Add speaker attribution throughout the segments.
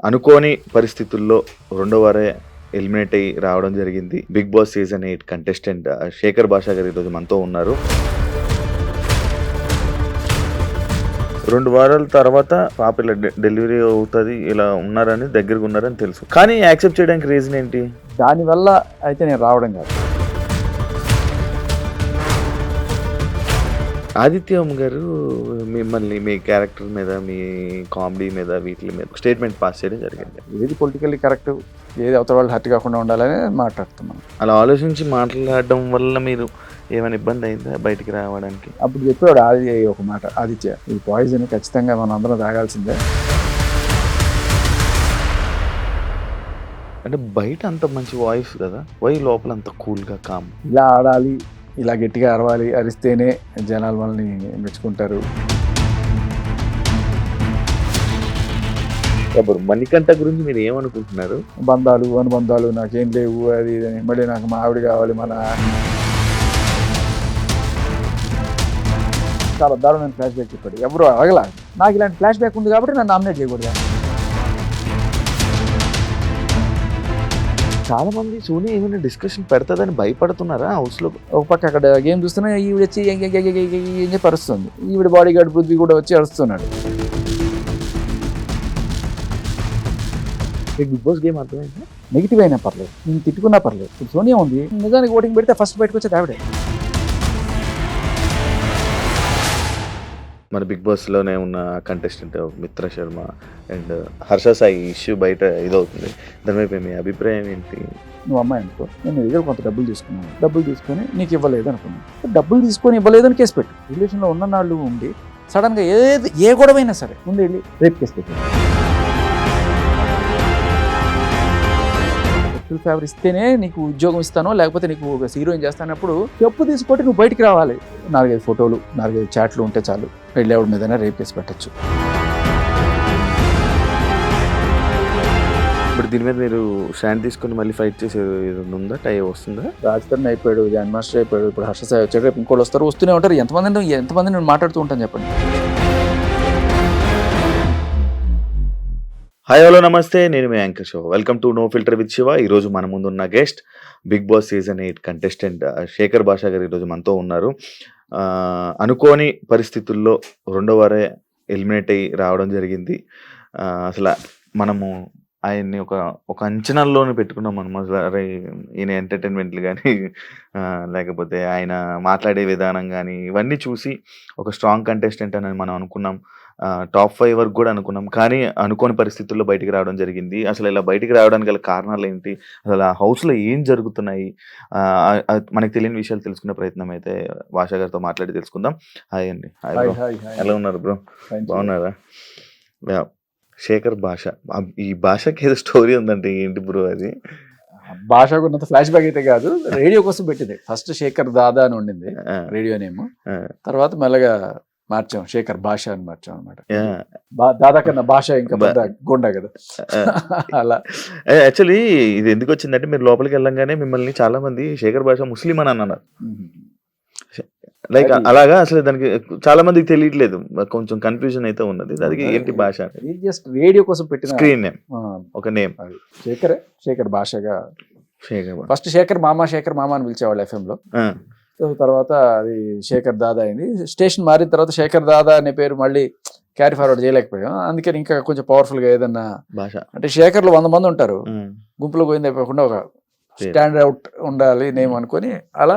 Speaker 1: అనుకోని పరిస్థితుల్లో రెండో వారే ఎలిమినేట్ అయ్యి రావడం జరిగింది. Big boss season 8 contestant Shekhar Basha గారు ఈరోజు మనతో ఉన్నారు. 2 వారాల తర్వాత పాప ఇలా డెలివరీ అవుతుంది, ఇలా ఉన్నారని దగ్గరగా ఉన్నారని తెలుసు. కానీ యాక్సెప్ట్ చేయడానికి రీజన్ ఏంటి?
Speaker 2: దానివల్ల అయితే నేను రావడం కాదు.
Speaker 1: ఆదిత్య గారు మిమ్మల్ని మీ క్యారెక్టర్ మీద, మీ కామెడీ మీద, వీటి మీద స్టేట్మెంట్ పాస్ చేయడం జరిగింది.
Speaker 2: ఏది పొలిటికల్లీ కరెక్ట్, ఏది అవతల వాళ్ళు హర్ట్ కాకుండా ఉండాలని మాట్లాడుతున్నాం.
Speaker 1: అలా ఆలోచించి మాట్లాడడం వల్ల మీరు ఏమైనా ఇబ్బంది అయిందా బయటికి రావడానికి?
Speaker 2: అప్పుడు చెప్పాడు ఆది ఒక మాట, ఆదిత్య ఈ పాయిజన్ ఖచ్చితంగా మనం అందరం తాగాల్సిందే.
Speaker 1: అంటే బయట అంత మంచి వాయిస్ కదా, వై లోపల అంత కూల్గా కామ్?
Speaker 2: ఇలా ఆడాలి, ఇలా గట్టిగా అరవాలి, అరిస్తేనే జనాలు మనల్ని మెచ్చుకుంటారు.
Speaker 1: మణికంఠ గురించి మీరు ఏమనుకుంటున్నారు?
Speaker 2: బంధాలు అనుబంధాలు నాకేం లేవు, అది ఇది అని, మళ్ళీ నాకు మా ఆవిడ కావాలి, మన చాలా దారుణమైన ఫ్లాష్ బ్యాక్ చెప్పాడు. ఎవరు అడగలా, నాకు ఇలాంటి ఫ్లాష్ బ్యాక్ ఉంది కాబట్టి నన్ను నామినేట్ చేయకూడదు.
Speaker 1: చాలా మంది సోనీ ఏమైనా డిస్కషన్ పెడతాదని భయపడుతున్నారా హౌస్ లో?
Speaker 2: ఒక పక్క అక్కడ గేమ్ చూస్తున్నా ఈవిడ వచ్చి ఏం చెప్పి అరుస్తుంది, ఈవిడ బాడీ గార్డ్ పృథ్వీ కూడా వచ్చి అరుస్తున్నాడు.
Speaker 1: బిగ్ బాస్ గేమ్ అర్థమైంది.
Speaker 2: నెగిటివ్ అయినా పర్లేదు, నేను తిట్టుకున్నా పర్లేదు. ఇప్పుడు సోనియా ఉంది, నిజానికి ఓటింగ్ పెడితే ఫస్ట్ బయటకు వచ్చేది ఆవిడే.
Speaker 1: మన బిగ్ బాస్ లోనే ఉన్న కంటెస్టెంట్ మిత్ర శర్మ అండ్ హర్ష సాయి ఇష్యూ బయట ఇదవుతుంది. దానిపై మీ అభిప్రాయం ఏంటి?
Speaker 2: నువ్వు అమ్మాయి అనుకో, నేను నీ దగ్గర కొంత డబ్బులు తీసుకున్నాను, డబ్బులు తీసుకొని నీకు ఇవ్వలేదు అనుకున్నాను, డబ్బులు తీసుకొని ఇవ్వలేదని కేసు పెట్టు. రిలేషన్లో ఉన్న నాళ్ళు ఉండి సడన్గా ఏ గొడవైనా సరే ముందు వెళ్ళి రేప్ కేసు పెట్టు. ఫుల్ ఫేవర్ ఇస్తేనే నీకు ఉద్యోగం ఇస్తానో, లేకపోతే నీకు ఒక హీరోయిన్ చేస్తానప్పుడు చెప్పు తీసుకుంటే నువ్వు బయటికి రావాలి. 4-5 ఫోటోలు 4-5 చాట్లు ఉంటే చాలు, వెళ్ళేవాడి మీదనే రేప్ కేసు పెట్టచ్చు.
Speaker 1: ఇప్పుడు దీని మీద మీరు స్టాండ్ తీసుకొని మళ్ళీ ఫైట్ చేసే ఉందా? టై వస్తుందా?
Speaker 2: రాజధాని అయిపోయాడు, జాన్ మాస్టర్ అయిపోయాడు, ఇప్పుడు హర్ష సాయి వచ్చాడు, రేపు ఇంకోళ్ళు వస్తారు, వస్తూనే ఉంటారు. ఎంతమంది నేను మాట్లాడుతూ ఉంటాను చెప్పండి.
Speaker 1: హాయ్ హలో నమస్తే, నేను మీ anchor Shiva. Welcome to no filter with Shiva. ఈరోజు మన ముందు ఉన్న guest Bigg boss season 8 contestant Shekhar Basha గారు ఈరోజు మనతో ఉన్నారు. అనుకోని పరిస్థితుల్లో రెండో వారే ఎలిమినేట్ అయ్యి రావడం జరిగింది. అసలు మనము ఆయన్ని ఒక అంచనాల్లోనే పెట్టుకున్నాం మనం. అసలు అరే ఈయన ఎంటర్టైన్మెంట్లు కానీ లేకపోతే ఆయన మాట్లాడే విధానం కానీ ఇవన్నీ చూసి ఒక స్ట్రాంగ్ కంటెస్టెంట్ అని మనం అనుకున్నాం. టాప్ 5 వరకు కూడా అనుకున్నాం. కానీ అనుకోని పరిస్థితుల్లో బయటికి రావడం జరిగింది. అసలు ఇలా బయటికి రావడానికి గల కారణాలు ఏంటి, అసలు ఆ హౌస్లో ఏం జరుగుతున్నాయి, మనకు తెలియని విషయాలు తెలుసుకునే ప్రయత్నం అయితే భాషా గారితో మాట్లాడి తెలుసుకుందాం. హాయ్ అండి. హాయ్ బ్రో, ఎలా ఉన్నారు బ్రో? బాగున్నారా? శేఖర్ భాష, ఈ భాషకి ఏదో స్టోరీ ఉందంటే ఏంటి బ్రో అది?
Speaker 2: భాషకు ఉన్నంత ఫ్లాష్ బ్యాక్ అయితే కాదు, రేడియో కోసం పెట్టింది. ఫస్ట్ శేఖర్ దాదా అని ఉండింది రేడియో నేమ్, తర్వాత మెల్లగా మార్చాం, శేఖర్ భాష అని మార్చాం అనమాట. దాదా కన్నా భాష ఇంకా పెద్ద గొండ కదా అలా.
Speaker 1: యాక్చువల్లీ ఇది ఎందుకు వచ్చిందంటే, మీరు లోపలికి వెళ్ళంగానే మిమ్మల్ని చాలా మంది శేఖర్ భాష ముస్లిం అని అన్నారు. లైక్ అలాగా అసలు దానికి చాలా మందికి తెలియట్లేదు, కొంచెం కన్ఫ్యూజన్ అయితే ఉన్నది. దానికి ఏంటి భాష?
Speaker 2: జస్ట్ రేడియో కోసం పెట్టిన
Speaker 1: స్క్రీన్ నేమ్, ఒక నేమ్
Speaker 2: శేఖర్ భాషగా.
Speaker 1: శేఖర్
Speaker 2: ఫస్ట్ శేఖర్ మామ అని పిలిచేవాళ్ళు FM లో. తర్వాత అది శేఖర్ దాదా అయింది. స్టేషన్ మారిన తర్వాత శేఖర్ దాదా అనే పేరు మళ్ళీ క్యారీ ఫార్వర్డ్ చేయలేకపోయాం. అందుకని ఇంకా కొంచెం పవర్ఫుల్ గా ఏదన్నా భాష అంటే, శేఖర్లు 100 మంది ఉంటారు, గుంపులో పోయింది అయిపోకుండా ఒక స్టాండ్ అవుట్ ఉండాలి నేమ్ అనుకొని అలా.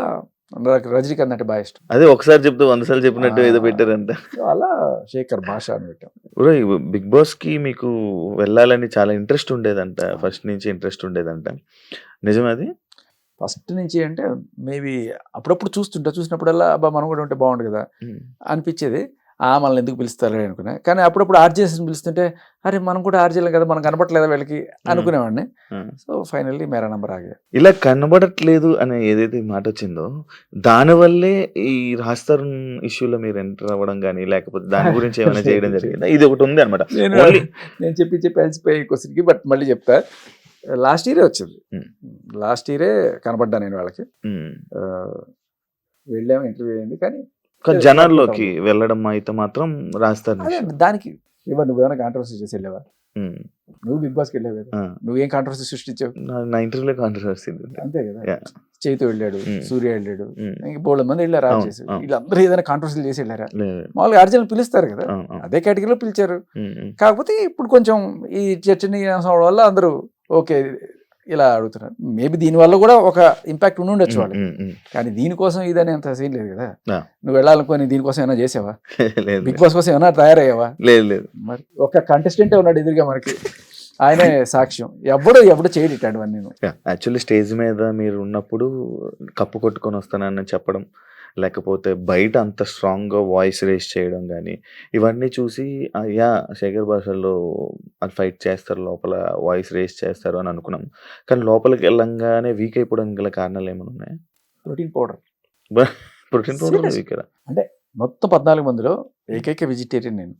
Speaker 2: రజనీకాంత్ అంటే బాగా ఇష్టం.
Speaker 1: అదే ఒకసారి చెప్తూ 100 సార్లు చెప్పినట్టు ఏదో పెట్టారంట,
Speaker 2: అలా శేఖర్ భాష అని పెట్టాం.
Speaker 1: బిగ్ బాస్ కి మీకు వెళ్ళాలని చాలా ఇంట్రెస్ట్ ఉండేదంట, ఫస్ట్ నుంచి ఇంట్రెస్ట్ ఉండేదంట, నిజం అది?
Speaker 2: ఫస్ట్ నుంచి అంటే మేబీ అప్పుడప్పుడు చూసినప్పుడల్లా అబ్బా మనం కూడా ఉంటే బాగుండు కదా అనిపించేది. మనల్ని ఎందుకు పిలుస్తారు అనుకున్నా. కానీ అప్పుడప్పుడు ఆర్జేస్ పిలుస్తుంటే అరే మనం కూడా ఆర్జేలం కదా, మనం కనపడట్లేదా వీళ్ళకి అనుకునేవాడిని. సో ఫైనల్లీ మేరా నంబర్ ఆగా.
Speaker 1: ఇలా కనబడట్లేదు అనే ఏదైతే మాట వచ్చిందో, దానివల్లే ఈ రాస్తారు ఇష్యూలో మీరు ఎంటర్ అవ్వడం కానీ, లేకపోతే దాని గురించి ఏమైనా చేయడం జరిగిందా? ఇది ఒకటి ఉంది అనమాట.
Speaker 2: నేను చెప్పి అలసిపోయి క్వశ్చన్కి, బట్ మళ్ళీ చెప్తా. లాస్ట్ ఇయరే వచ్చింది, లాస్ట్ ఇయరే కనపడ్డా నేను వాళ్ళకి. వెళ్ళాము, ఇంటర్వ్యూ అయింది. కానీ
Speaker 1: కానీ జనాల్లోకి వెళ్ళడం అయితే మాత్రం రాస్తారు
Speaker 2: అదే
Speaker 1: నిషా.
Speaker 2: దానికి ఇవ్వ నువ్వేమైనా కాంట్రవర్సీ చేసి వెళ్ళావా?
Speaker 1: ఉమ్.
Speaker 2: నువ్వు బిగ్ బాస్కి వెళ్ళావు కదా,
Speaker 1: ఆ.
Speaker 2: నువ్వేం కాంట్రవర్సీ సృష్టించావు?
Speaker 1: నా ఇంటర్వ్యూలో కాంట్రవర్సీ.
Speaker 2: అంతే కదా.
Speaker 1: Yeah.
Speaker 2: చైతు వెళ్ళాడు, సూర్య వెళ్ళాడు,
Speaker 1: ఉమ్.
Speaker 2: ఇంక బోళ్ళ మంది వెళ్ళారు.
Speaker 1: అవును,
Speaker 2: చేసి
Speaker 1: అవును.
Speaker 2: వీళ్ళందరూ ఏదైనా కాంట్రవర్సీలు చేసి వెళ్ళారా?
Speaker 1: లేదు.
Speaker 2: మామూలుగా అర్జున్ పిలుస్తారు కదా,
Speaker 1: అవును, అవును.
Speaker 2: అదే కేటగిరీలో పిలిచారు.
Speaker 1: ఉమ్, ఉమ్.
Speaker 2: కాకపోతే ఇప్పుడు కొంచెం ఈ చర్చనీయాంశం అవడం వల్ల అందరూ ఓకే ఇలా అడుగుతున్నారు. మేబీ దీనివల్ల కూడా ఒక ఇంపాక్ట్ ఉండి ఉండొచ్చు వాళ్ళకి.
Speaker 1: ఉమ్, ఉమ్.
Speaker 2: కానీ దీనికోసం ఇదని అంత సీన్ లేదు కదా.
Speaker 1: ఆ.
Speaker 2: నువ్వు వెళ్ళాలనుకోని దీనికోసం ఏమైనా చేసావా?
Speaker 1: లేదు,
Speaker 2: బిగ్ బాస్ కోసం ఏమైనా తయారయ్యావా?
Speaker 1: లేదు, లేదు.
Speaker 2: మరి ఒక కంటెస్టెంటే ఉన్నాడు ఎదురుగా మనకి, ఆయనే సాక్ష్యం. ఎప్పుడు చేయడు ఇట్లాంటివన్నీ.
Speaker 1: యాక్చువల్లీ స్టేజ్ మీద మీరు ఉన్నప్పుడు కప్పు కొట్టుకొని వస్తానని చెప్పడం, లేకపోతే బయట అంత స్ట్రాంగ్గా వాయిస్ రేస్ చేయడం కానీ ఇవన్నీ చూసి యా శేఖర్ భాషల్లో అది ఫైట్ చేస్తారు, లోపల వాయిస్ రేస్ చేస్తారు అని అనుకున్నాం. కానీ లోపలికి వెళ్ళంగానే వీక్ అయిపోవడానికి గల కారణాలు ఏమైనా ఉన్నాయా?
Speaker 2: Protein powder.
Speaker 1: Protein powder
Speaker 2: Serious?
Speaker 1: Week కదా.
Speaker 2: అంటే మొత్తం 14 మందిలో ఏకైక వెజిటేరియన్ నేను.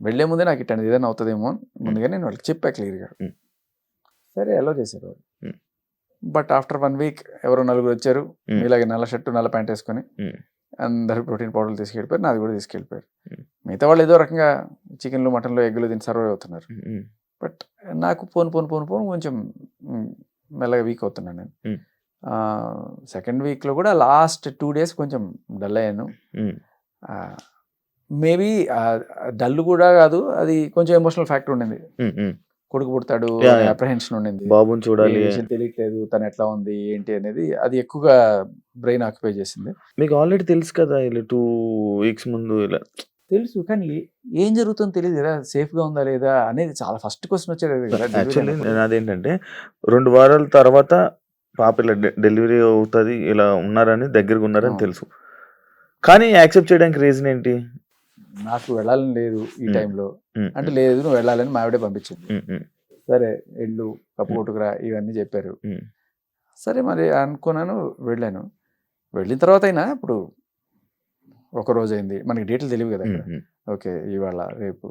Speaker 2: వెళ్లే ముందే నాకు ఇట్లా ఏదైనా అవుతుందేమో అని ముందుగా నేను వాళ్ళకి చెప్పా క్లియర్గా. సరే అలో చేశారు వాళ్ళు. బట్ ఆఫ్టర్ 1 వీక్ ఎవరో 4 వచ్చారు, ఇలాగే నల్ల షర్టు నల్ల ప్యాంట్ వేసుకొని అందరూ ప్రోటీన్ పౌడర్లు తీసుకెళ్ళిపోయారు, నాది కూడా తీసుకెళ్ళిపోయారు. మిగతా వాళ్ళు ఏదో రకంగా చికెన్లు మటన్లు ఎగ్గులు తిని సర్వైవ్ అవుతున్నారు. బట్ నాకు పోను కొంచెం మెల్లగా వీక్ అవుతున్నాను నేను. సెకండ్ వీక్లో కూడా లాస్ట్ 2 days కొంచెం డల్ అయ్యాను. మేబీ డల్ కూడా కాదు, అది కొంచెం ఎమోషనల్ ఫ్యాక్టర్ ఉండింది. కొడుకు పుడతాడు, అప్రహెన్షన్ ఉండింది,
Speaker 1: బాబుని చూడాలి,
Speaker 2: తెలియట్లేదు తను ఎట్లా ఉంది ఏంటి అనేది, అది ఎక్కువగా బ్రెయిన్ ఆక్యుపై చేసింది.
Speaker 1: మీకు ఆల్రెడీ తెలుసు కదా ఇలా 2 weeks ముందు ఇలా
Speaker 2: తెలుసు, కానీ ఏం జరుగుతుందో తెలియదు కదా, సేఫ్ గా ఉందా లేదా అనేది చాలా ఫస్ట్ క్వశ్చన్ వచ్చేది కదా.
Speaker 1: యాక్చువల్లీ అదేంటంటే 2 వారాల తర్వాత పాప ఇలా డెలివరీ అవుతుంది, ఇలా ఉన్నారని దగ్గరగా ఉన్నారని తెలుసు, కానీ యాక్సెప్ట్ చేయడానికి రీజన్ ఏంటి?
Speaker 2: నాకు వెళ్ళాలని లేదు ఈ టైంలో అంటే, లేదు నువ్వు వెళ్ళాలని మా ఆవిడే పంపించింది. సరే వెళ్ళు కప్పు కొట్టుకురా ఇవన్నీ చెప్పారు. సరే మరి అనుకున్నాను, వెళ్ళాను. వెళ్ళిన తర్వాత అయినా ఇప్పుడు ఒక రోజు అయింది, మనకి డేట్లు తెలియవు కదా. ఓకే ఇవాళ రేపు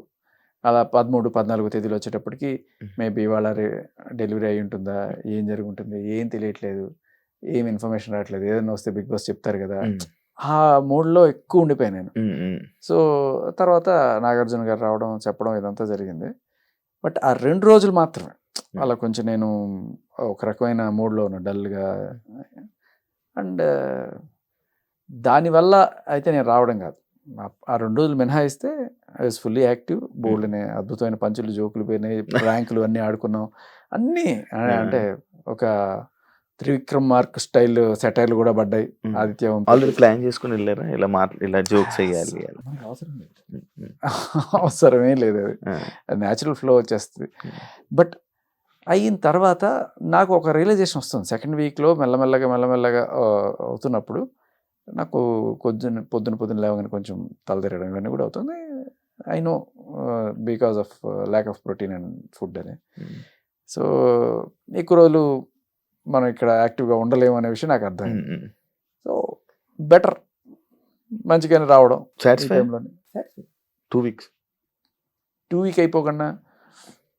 Speaker 2: అలా 13, 14 తేదీలు వచ్చేటప్పటికి మేబీ ఇవాళ డెలివరీ అయి ఉంటుందా, ఏం జరుగుంటుంది ఏం తెలియట్లేదు, ఏం ఇన్ఫర్మేషన్ రావట్లేదు. ఏదైనా వస్తే బిగ్ బాస్ చెప్తారు కదా, ఆ మూడ్లో ఎక్కువ ఉండిపోయాను నేను. సో తర్వాత నాగార్జున గారు రావడం చెప్పడం ఇదంతా జరిగింది. బట్ ఆ 2 రోజులు మాత్రమే అలా కొంచెం నేను ఒక రకమైన మూడ్లో ఉన్నా, డల్గా. అండ్ దానివల్ల అయితే నేను రావడం కాదు, ఆ 2 రోజులు మినహాయిస్తే ఐ వాజ్ ఫుల్లీ యాక్టివ్. బోల్డ్నే అద్భుతమైన పంచులు జోకులు పోయినాయి, ర్యాంకులు అన్నీ ఆడుకున్నాం అన్నీ. అంటే ఒక త్రివిక్రమ్ మార్క్ స్టైల్ సెటైర్లు కూడా పడ్డాయి. ఆదిత్య
Speaker 1: ఆల్రెడీ ప్లాన్ చేసుకుని వెళ్ళారా ఇలా జోక్స్ వేయాలి?
Speaker 2: అవసరమే లేదు, అది న్యాచురల్ ఫ్లో వచ్చేస్తుంది. బట్ అయిన తర్వాత నాకు ఒక రియలైజేషన్ వస్తుంది సెకండ్ వీక్లో మెల్లమెల్లగా అవుతున్నప్పుడు. నాకు పొద్దున లేవగానే కొంచెం తల తిరగడం ఇవన్నీ కూడా అవుతుంది. I know because of lack of protein and food అని. సో ఎక్కువ రోజులు మనం ఇక్కడ యాక్టివ్గా ఉండలేము అనే విషయం నాకు అర్థమైంది. సో బెటర్ మంచిగానే రావడం.
Speaker 1: 2 weeks
Speaker 2: 2 week అయిపోకుండా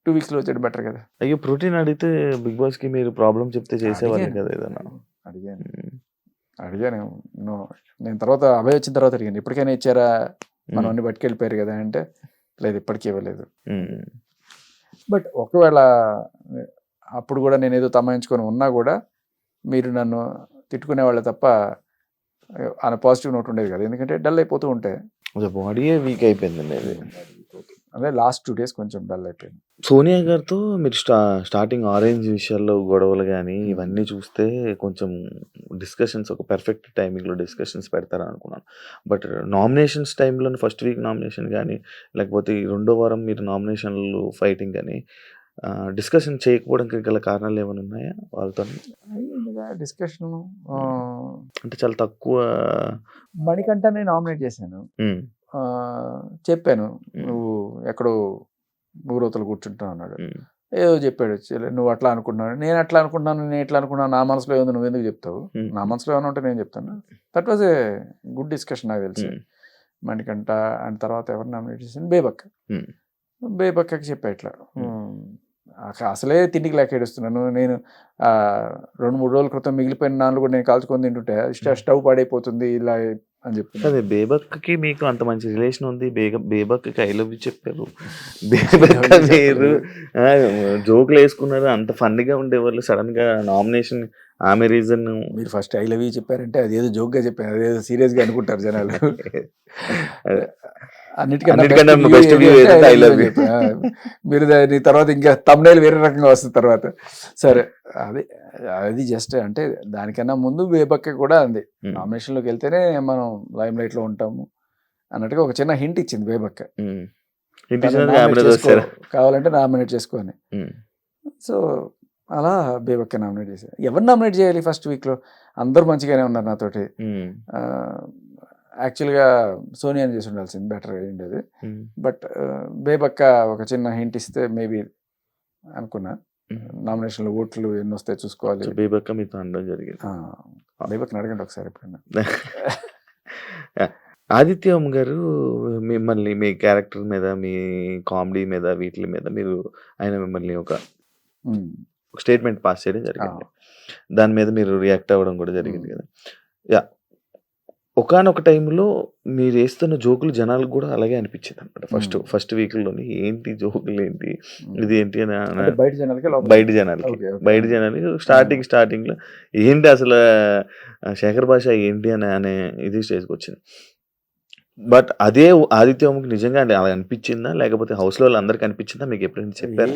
Speaker 2: 2 weeksలో వచ్చేది బెటర్ కదా.
Speaker 1: అయ్యో ప్రోటీన్ అడిగితే బిగ్ బాస్కి మీరు ప్రాబ్లం చెప్తే చేసేవాళ్ళు కదా ఏదన్నా?
Speaker 2: అడిగాను నేను. తర్వాత అభయ్ వచ్చిన తర్వాత అడిగాను, ఇప్పటికైనా ఇచ్చారా, మనం అన్ని పట్టుకెళ్ళిపోయారు కదా అంటే, లేదు ఇప్పటికీ ఇవ్వలేదు. బట్ ఒకవేళ అప్పుడు కూడా నేను ఏదో తమాయించుకొని ఉన్నా కూడా మీరు నన్ను తిట్టుకునే వాళ్ళే తప్ప ఆయన పాజిటివ్ నోట్ ఉండేది కదా, ఎందుకంటే డల్ అయిపోతూ ఉంటే.
Speaker 1: బాడీయే వీక్ అయిపోయిందండి అది.
Speaker 2: అదే లాస్ట్ 2 days కొంచెం డల్ అయిపోయింది.
Speaker 1: సోనియా గారితో మీరు స్టార్టింగ్ ఆరెంజ్ విషయాల్లో గొడవలు కానీ ఇవన్నీ చూస్తే కొంచెం డిస్కషన్స్ ఒక పర్ఫెక్ట్ టైమింగ్లో డిస్కషన్స్ పెడతారని అనుకున్నాను. బట్ నామినేషన్స్ టైంలో ఫస్ట్ వీక్ నామినేషన్ కానీ లేకపోతే ఈ 2వ వారం మీరు నామినేషన్లు ఫైటింగ్ కానీ డిస్కషన్ చేయకపోవడానికి గల కారణాలు ఏమైనా ఉన్నాయా వాళ్ళతో?
Speaker 2: డిస్కషన్
Speaker 1: అంటే చాలా తక్కువ.
Speaker 2: మణికంఠని నామినేట్ చేశాను, చెప్పాను నువ్వు ఎక్కడో ఊరవతలు కూర్చుంటావు అన్నాడు. ఏదో చెప్పాడు, నువ్వు అట్లా అనుకుంటున్నావు, నేను అట్లా అనుకుంటున్నాను, నేను ఎట్లా అనుకున్నాను, నా మనసులో ఏముంది నువ్వు ఎందుకు చెప్తావు, నా మనసులో ఏమైనా ఉంటే నేను చెప్తాను. That was a good discussion నాకు తెలిసి. మణికంఠ అండ్ తర్వాత ఎవరు నామినేట్ చేశాను, బేబక్కకి చెప్పా ఇట్లా, అసలే తిండికి లేక ఏడుస్తున్నాను నేను, 2-3 రోజుల క్రితం మిగిలిపోయిన నాన్లు కూడా నేను కాల్చుకొని తింటుంటే స్టవ్ పాడైపోతుంది, ఇలా అని చెప్పి
Speaker 1: అదే బేబక్కి మీకు అంత మంచి రిలేషన్ ఉంది. బేబక్కి ఐ లవ్ యూ చెప్పారు. బేబక్క మీరు జోకులు వేసుకున్నారు. అంత ఫన్నీగా ఉండేవాళ్ళు. సడన్ గా నామినేషన్ ఆమె రీజన్.
Speaker 2: మీరు ఫస్ట్ ఐ లవ్ యూ చెప్పారంటే అదేదో జోక్ గా చెప్పారు, అదేదో సీరియస్ గా అనుకుంటారు జనాలు.
Speaker 1: అన్నిటికన్నా best view ఏదంటే I love you.
Speaker 2: మీరు దాని తర్వాత ఇంకా తమ్నైల్ వేరే రకంగా వస్తుంది తర్వాత. సరే అది జస్ట్ అంటే దానికన్నా ముందు బేబక్క కూడా అంది నామినేషన్ లోకి వెళ్తేనే మనం లైమ్ లైట్ లో ఉంటాము అన్నట్టుగా ఒక చిన్న హింట్ ఇచ్చింది బేబక్క. కావాలంటే నామినేట్ చేసుకోని. సో అలా బేబక్క నామినేట్ చేశారు. ఎవరు నామినేట్ చేయాలి ఫస్ట్ వీక్ లో? అందరూ మంచిగానే ఉన్నారు నాతోటి. యాక్చువల్గా సోనియాని చేసి ఉండాల్సింది, బెటర్ ఉండేది. బట్ బేబక్క ఒక చిన్న హింట్ ఇస్తే మేబీ అనుకున్నా. నామినేషన్లో ఓట్లు ఎన్ని వస్తాయి చూసుకోవాలి.
Speaker 1: బేబక్క మీతో అనడం జరిగింది.
Speaker 2: బేబక్కని అడగండి ఒకసారి ఎప్పుడైనా.
Speaker 1: ఆదిత్య ఓం గారు మిమ్మల్ని మీ క్యారెక్టర్ మీద, మీ కామెడీ మీద, వీటి మీద ఆయన మిమ్మల్ని ఒక స్టేట్మెంట్ పాస్ చేయడం జరిగింది. దాని మీద మీరు రియాక్ట్ అవ్వడం కూడా జరిగింది కదా. యా, ఒకానొక టైంలో మీరు వేస్తున్న జోకులు జనాలకు కూడా అలాగే అనిపించింది అనమాట. ఫస్ట్ వీక్లోని ఏంటి జోకులు, ఏంటి ఇది ఏంటి అని బయట జనాలకి స్టార్టింగ్ లో ఏంటి అసలు శేఖర్ భాష ఏంటి అనే ఇది స్టేజ్కి వచ్చింది. బట్ అదే ఆదిత్య ఓంకి నిజంగా అలా అనిపించిందా, లేకపోతే హౌస్ లో అందరికి అనిపించిందా? మీకు ఎప్పుడైనా చెప్పారు?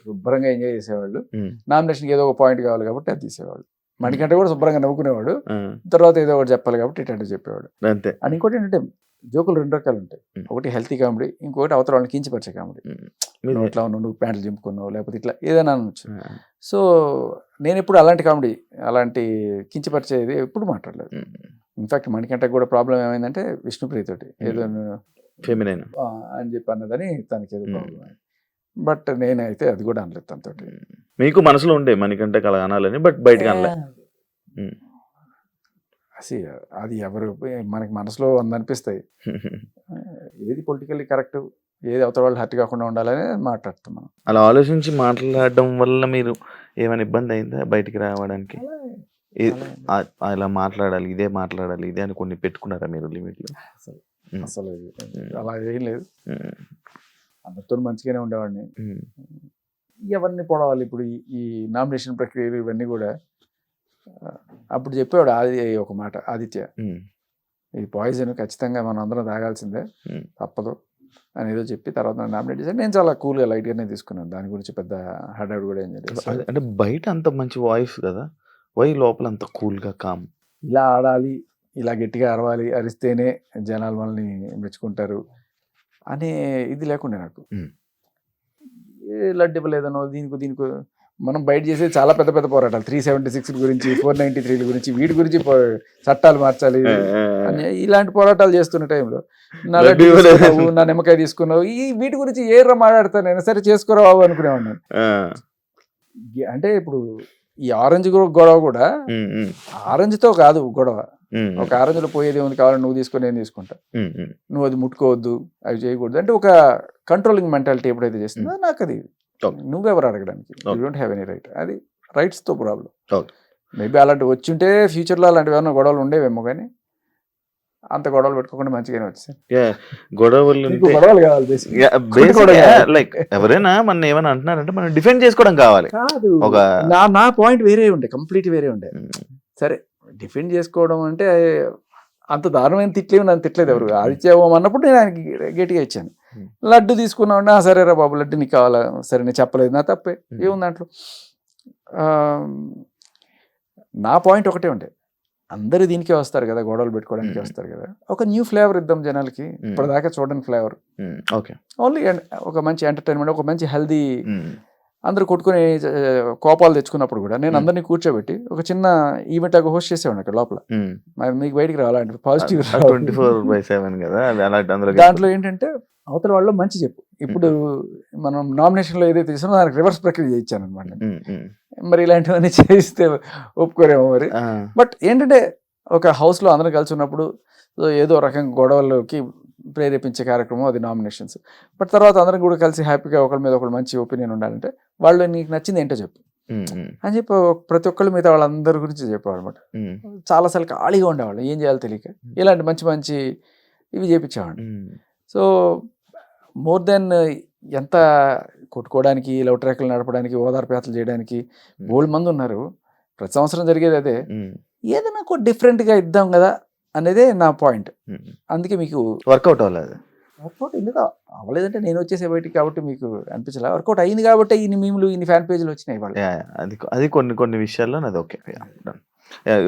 Speaker 2: శుభ్రంగా ఎంజాయ్ చేసేవాళ్ళు. నామినేషన్కి ఏదో ఒక పాయింట్ కావాలి కాబట్టి అది తీసేవాళ్ళు. మణికంటే కూడా శుభ్రంగా నవ్వుకునేవాడు. తర్వాత ఏదో ఒకటి చెప్పాలి కాబట్టి ఇట్లాంటివి చెప్పేవాడు అంతే. అండ్ ఇంకోటి ఏంటంటే జోకులు రెండు రకాలు ఉంటాయి. ఒకటి హెల్తీ కామెడీ, ఇంకొకటి అవతల వాళ్ళని కించపరిచే కామెడీ. నువ్వు ఎట్లా ఉన్నావు, నువ్వు ప్యాంట్లు చింపుకున్నావు, లేకపోతే ఇట్లా ఏదైనా అనొచ్చు. సో నేను ఎప్పుడు అలాంటి కామెడీ, అలాంటి కించపరిచేది ఎప్పుడు మాట్లాడలేదు. ఇన్ఫాక్ట్ మణికంటకి కూడా ప్రాబ్లం ఏమైందంటే విష్ణుప్రియతోటి ఏదో
Speaker 1: ఫెమినైన్
Speaker 2: అని చెప్పి అన్నదని తనకి ఏదో ప్రాబ్లం అయింది. బట్ నేనైతే అది కూడా అనలేదు తనతో.
Speaker 1: మీకు మనసులో ఉండే మణికంటకి అలా అనాలని, బట్ బయటకు అనలే.
Speaker 2: అది ఎవరు మనకి మనసులో అనిపిస్తాయి. ఏది పొలిటికల్లీ కరెక్ట్, ఏది అవతల వాళ్ళు హర్ట్ కాకుండా ఉండాలని మాట్లాడుతాం మనం.
Speaker 1: అలా ఆలోచించి మాట్లాడడం వల్ల మీరు ఏమైనా ఇబ్బంది అయిందా బయటికి రావడానికి? అలా మాట్లాడాలి, ఇదే అని కొన్ని పెట్టుకున్నారా మీరు లిమిట్లు?
Speaker 2: అసలు అలా ఏం లేదు. అందరితో మంచిగానే ఉండేవాడిని. ఎవరిని పొడవాలి ఇప్పుడు ఈ నామినేషన్ ప్రక్రియలు ఇవన్నీ కూడా. అప్పుడు చెప్పేవాడు ఒక మాట ఆదిత్య, ఈ పాయిజన్ ఖచ్చితంగా మనం అందరం తాగాల్సిందే, తప్పదు అని ఏదో చెప్పి తర్వాత నామినేట్ చేశాను. నేను చాలా కూల్గా లైట్గానే తీసుకున్నాను. దాని గురించి పెద్ద హడావిడి కూడా ఏం చేయలేదు.
Speaker 1: అంటే బయట అంత మంచి వాయిస్ కదా, వై లోపల అంత కూల్గా కామ్?
Speaker 2: ఇలా ఆడాలి, ఇలా గట్టిగా అరవాలి, అరిస్తేనే జనాలు మనల్ని మెచ్చుకుంటారు అనే ఇది లేకుండా నాకు. లడ్డు ఇవ్వలేదనో దీనికి మనం బయట చేసేది చాలా పెద్ద పెద్ద పోరాటాలు. 376 గురించి, 493 గురించి, వీటి గురించి చట్టాలు మార్చాలి అని ఇలాంటి పోరాటాలు చేస్తున్న టైంలో నా లడ్డు తీసుకున్నావు, నా నిమ్మకాయ తీసుకున్నావు, వీటి గురించి మాట్లాడతాను నేను. సరే చేసుకోరావు అనుకునేవాడిని. అంటే ఇప్పుడు ఈ ఆరెంజ్ గొడవ కూడా ఆరెంజ్తో కాదు గొడవ. ఒక ఆరెంజ్లో పోయేది ఉంది, కావాలని నువ్వు తీసుకొని నేను తీసుకుంటా, నువ్వు అది ముట్టుకోవద్దు, అవి చేయకూడదు అంటే ఒక కంట్రోలింగ్ మెంటాలిటీ ఎప్పుడైతే చేస్తుందో నాకు అది నువ్వెవరు అడగడానికి, you don't have any right. అది రైట్స్తో ప్రాబ్లం. మేబీ అలాంటివి వచ్చుంటే ఫ్యూచర్లో అలాంటివి ఏమైనా గొడవలు ఉండేవేమో, కానీ అంత గొడవలు పెట్టుకోకుండా మంచిగానే వచ్చాయి. గొడవలు కావాలి
Speaker 1: లైక్ ఎవరైనా మన ఏమైనా అంటున్నారంటే మనం డిఫెండ్ చేసుకోవడం కావాలి.
Speaker 2: కాదు, నా పాయింట్ వేరే ఉండే, కంప్లీట్ వేరే ఉండే. సరే డిఫెండ్ చేసుకోవడం అంటే అంత దారుణమైన తిట్లేవు, నన్ను తిట్టలేదు ఎవరు. ఆదిత్య ఓం అన్నప్పుడు నేను ఆయనకి గట్టిగా ఇచ్చాను. లడ్డు తీసుకున్నామంటే సరేరా బాబు లడ్డు నీకు కావాలా, సరే నేను చెప్పలేదు, నా తప్పే ఏముంది దాంట్లో. నా పాయింట్ ఒకటే ఉండే, అందరూ దీనికే వస్తారు కదా, గొడవలు పెట్టుకోవడానికి వస్తారు కదా, ఒక న్యూ ఫ్లేవర్ ఇద్దాం జనాలకి. ఇప్పటిదాకా చూడని ఫ్లేవర్, ఓన్లీ ఒక మంచి ఎంటర్టైన్మెంట్, ఒక మంచి హెల్దీ. అందరూ కొట్టుకుని కోపాలు తెచ్చుకున్నప్పుడు కూడా నేను అందరినీ కూర్చోబెట్టి ఒక చిన్న ఈవెంట్ లాగా హోస్ట్ చేసేవాడిని అక్కడ లోపల. మీకు బయటికి రావాలంటే పాజిటివ్. దాంట్లో ఏంటంటే అవతల వాళ్ళు మంచి చెప్పు. ఇప్పుడు మనం నామినేషన్లో ఏదైతే చేసామో దానికి రివర్స్ ప్రక్రియ చేయించాను అనమాట. మరి ఇలాంటివన్నీ చేయిస్తే ఒప్పుకోరేమో మరి. బట్ ఏంటంటే ఒక హౌస్లో అందరం కలిసి ఉన్నప్పుడు ఏదో రకంగా గొడవల్లోకి ప్రేరేపించే కార్యక్రమం అది నామినేషన్స్. బట్ తర్వాత అందరం కూడా కలిసి హ్యాపీగా ఒకరి మీద ఒకరు మంచి ఒపీనియన్ ఉండాలంటే వాళ్ళు నీకు నచ్చింది ఏంటో చెప్పు. అని చెప్పి ప్రతి ఒక్కళ్ళు మిగతా వాళ్ళందరి గురించి చెప్పేవాడు అనమాట. చాలాసార్లు ఖాళీగా ఉండేవాళ్ళు, ఏం చేయాలో తెలియక ఇలాంటి మంచి మంచి ఇవి చేయించేవాడు. సో మోర్ దెన్ ఎంత కొట్టుకోవడానికి, లవ్ ట్రాక్లు నడపడానికి, ఓదార్పు యాత్రలు చేయడానికి బోల్డ్ మంది ఉన్నారు. ప్రతి సంవత్సరం జరిగేది అదే. ఏదైనా ఒక డిఫరెంట్గా ఇద్దాం కదా అనేదే నా పాయింట్. అందుకే మీకు
Speaker 1: వర్కౌట్ అవ్వలేదు.
Speaker 2: వర్కౌట్ ఎందుకు అవ్వలేదంటే నేను వచ్చేసే బయటికి కాబట్టి మీకు అనిపించలే. వర్కౌట్ అయింది కాబట్టి ఇన్ని మీమ్లు, ఇన్ని ఫ్యాన్ పేజీలు వచ్చినాయి వాళ్ళు.
Speaker 1: అది కొన్ని విషయాల్లో అది ఓకే.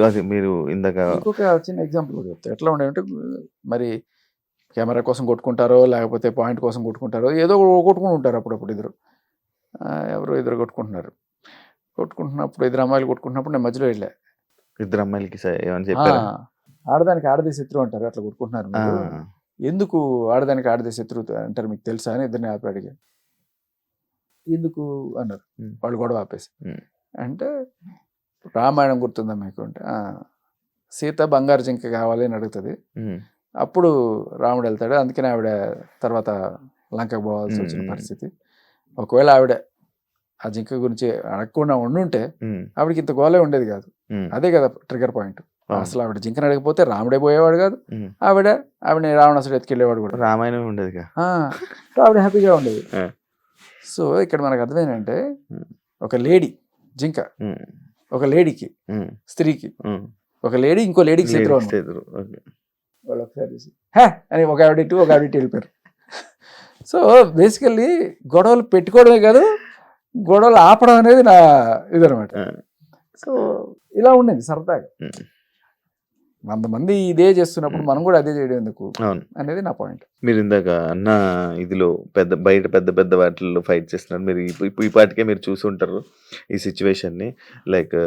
Speaker 1: అది మీరు ఇందాక
Speaker 2: ఇంకొక చిన్న ఎగ్జాంపుల్ కూడా చెప్తా. ఎట్లా ఉండేదంటే మరి కెమెరా కోసం కొట్టుకుంటారో లేకపోతే పాయింట్ కోసం కొట్టుకుంటారో ఏదో కొట్టుకుని ఉంటారు అప్పుడప్పుడు ఇద్దరు కొట్టుకుంటున్నప్పుడు ఇద్దరు అమ్మాయిలు కొట్టుకుంటున్నప్పుడు నేను మధ్యలో వెళ్ళా.
Speaker 1: ఇద్దరు అమ్మాయిలకి ఏమని చెప్పారు?
Speaker 2: ఆడదానికి ఆడదే శత్రువు అంటారు, అట్లా కొట్టుకుంటున్నారు మీరు, ఎందుకు ఆడదానికి ఆడదే శత్రువు అంటారు మీకు తెలుసా అని ఇద్దరిని ఆపి అడిగా. ఎందుకు అన్నారు వాళ్ళు గొడవ ఆపేసి. అంటే రామాయణం గుర్తుందా మీకు అంటే, సీత బంగారు జింక కావాలి అని అడుగుతుంది. అప్పుడు రాముడు వెళ్తాడు. అందుకని ఆవిడ తర్వాత లంకకు పోవాల్సి వచ్చిన పరిస్థితి. ఒకవేళ ఆవిడ ఆ జింక గురించి అడగకుండా ఉండుంటే ఆవిడకి ఇంత గోలే ఉండేది కాదు. అదే కదా ట్రిగర్ పాయింట్. అసలు ఆవిడ జింకను అడగకపోతే రాముడే పోయేవాడు కాదు, ఆవిడని రావణాసుడు ఎత్తుకెళ్ళేవాడు కూడా.
Speaker 1: రామాయణం ఉండేది,
Speaker 2: ఆవిడ హ్యాపీగా ఉండేది. సో ఇక్కడ మనకు అర్థమైందంటే ఒక లేడీ జింక, ఒక లేడీకి స్త్రీకి, ఒక లేడీ ఇంకో లేడీకి శత్రువు. వాళ్ళు ఒకసారి అని ఒక ఆవిడ ఇటు ఒక ఆవిడ ఇటు వెళ్ళిపోయారు. సో బేసికల్లీ గొడవలు పెట్టుకోవడమే కాదు, గొడవలు ఆపడం అనేది నా ఇదనమాట. సో ఇలా ఉండేది సరదాగా. 100 మంది ఇదే చేస్తున్నప్పుడు మనం కూడా అదే చేయడం ఎందుకు అనేది నా పాయింట్.
Speaker 1: మీరు ఇందాక అన్న ఇదిలో బయట పెద్ద వాటిల్లో ఫైట్ చేస్తున్నారు. మీరు ఈ పాటికే మీరు చూసి ఉంటారు ఈ సిచ్యువేషన్ని. లైక్